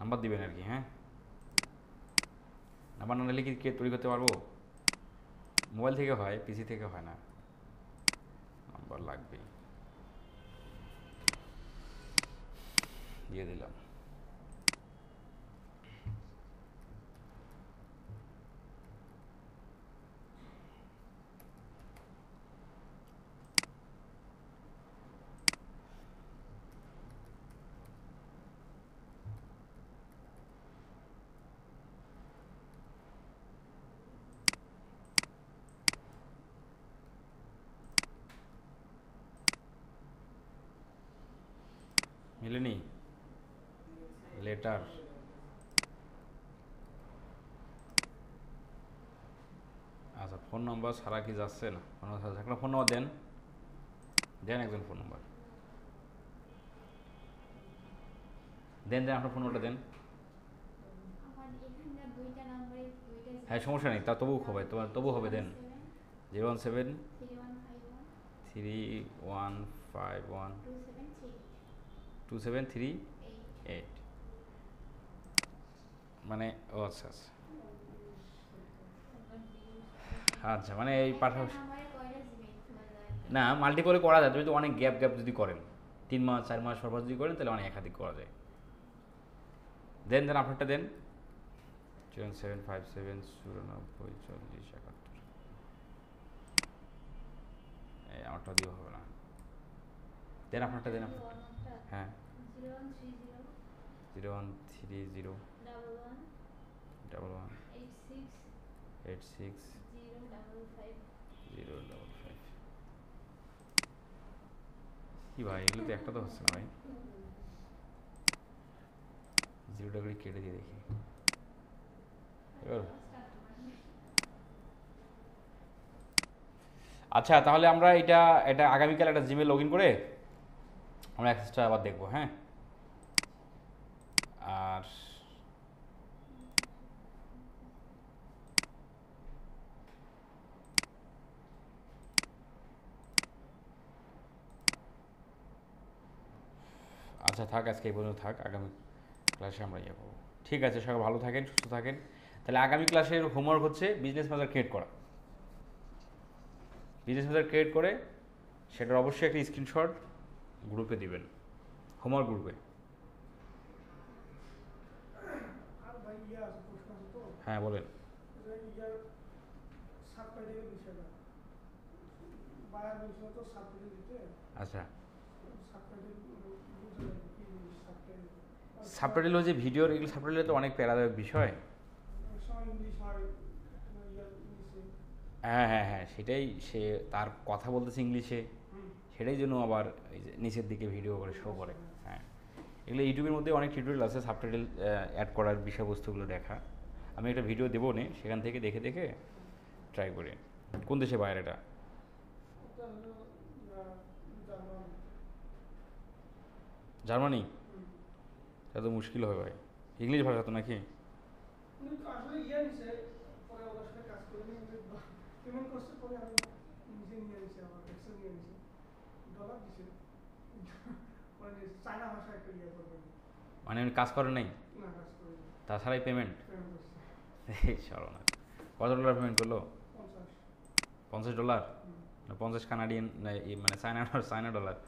নাম্বার দিবেন আর কি। হ্যাঁ নাম্বার না নিলে কি তৈরি করতে পারবো? মোবাইল থেকে হয়, পিসি থেকে হয় না, নাম্বার লাগবেই। দিয়ে দিলাম। মিলেনি লেটার? আচ্ছা ফোন নাম্বার ছাড়া কি যাচ্ছে না? ফোন নাম্বার ছাড়া ফোন নাম্বার দেন, দেন একজন ফোন নাম্বার দেন, দেন আপনার ফোন নাম্বারটা দেন। হ্যাঁ সমস্যা নেই, তা তবু হবে, তোমার তবু হবে, দেন। 01731512738 মানে ও আচ্ছা আচ্ছা আচ্ছা মানে এই পাশাপাশি না মাল্টিপলে করা যায়, যদি অনেক গ্যাপ গ্যাপ যদি করেন 3 মাস 4 মাস পর যদি করেন তাহলে অনেক একাধিক করা যায়। দেন দেন আপনারটা দেন। 01757 94 40 71। এই আমারটা দিয়ে হবে না, দেন আপনারটা দেন। হ্যাঁ 0130 11 86 055 কি ভাই এগুলো তো একটা তো হচ্ছে না ভাই, জিরোটা করে কেটে দিয়ে দেখি এবার। আচ্ছা তাহলে আমরা এটা এটা আগামীকাল একটা জিমেল লগ ইন করে আমরা অ্যাক্সেসটা আবার দেখবো, হ্যাঁ। আর আচ্ছা থাক, আজকে এই পর্যন্ত থাক, আগামী ক্লাসে আমরা ইয়ে করবো। ঠিক আছে, সবাই ভালো থাকেন, সুস্থ থাকেন। তাহলে আগামী ক্লাসের হোমওয়ার্ক হচ্ছে বিজনেস ম্যানেজার ক্রিয়েট করা। বিজনেস ম্যানেজার ক্রিয়েট করে সেটার অবশ্যই একটা স্ক্রিনশট গ্রুপে দিবেন, হোমওয়ার্ক গ্রুপে। আর ভাই ইয়ে আছে, প্রশ্ন আছে তো, হ্যাঁ বলেন। ইয়ার সাবটাইটেল বিষয়টা বায়ার বলছিল তো সাবটাইটেল দিতে, আচ্ছা সাবটাইটেল বুঝতে লাগে কি সাবটাইটেল, সাবটাইটেল হচ্ছে ভিডিওর, এগুলো সাবটাইটেল তো অনেক প্যারাদায়ক বিষয়। অনেক সময় ইংলিশ হয়, ইয়ার ইংলিশে। হ্যাঁ হ্যাঁ হ্যাঁ, সেটাই, সে তার কথা বলতেছে ইংলিশে, সেটাই জন্য আবার এই যে নিচের দিকে ভিডিও করে শো করে। হ্যাঁ, এগুলো ইউটিউবের মধ্যে অনেক টিউটোরিয়াল আছে সাবটাইটেল অ্যাড করার, বিষয়বস্তুগুলো দেখা। আমি একটা ভিডিও দেবো নে, সেখান থেকে দেখে দেখে ট্রাই করি। কোন দেশে বাইরে এটা? ওটা হলো জার্মান। জার্মানি? এটা তো মুশকিল হবে ভাই, ইংলিশ ভাষা তো নাকি? উনি তো আসলে ইয়ে নিছে, পরে ওদের সাথে কাজ করে নিয়ে পেমেন্ট করছে, পরে আমি নিজে নিয়ে নিছি, আমার এক্সেল নিয়ে নিছি, ডলার দিছে, মানে চায়না ভাষা একটা ইয়ে করবে মানে উনি কাজ করেন নাই, না, কাজ করে তাছাড়াই পেমেন্ট? পেমেন্ট করছে চলো না, কত ডলার পেমেন্ট করলো? 50। $50? 50 কানাডিয়ান, মানে চায়না ডলার?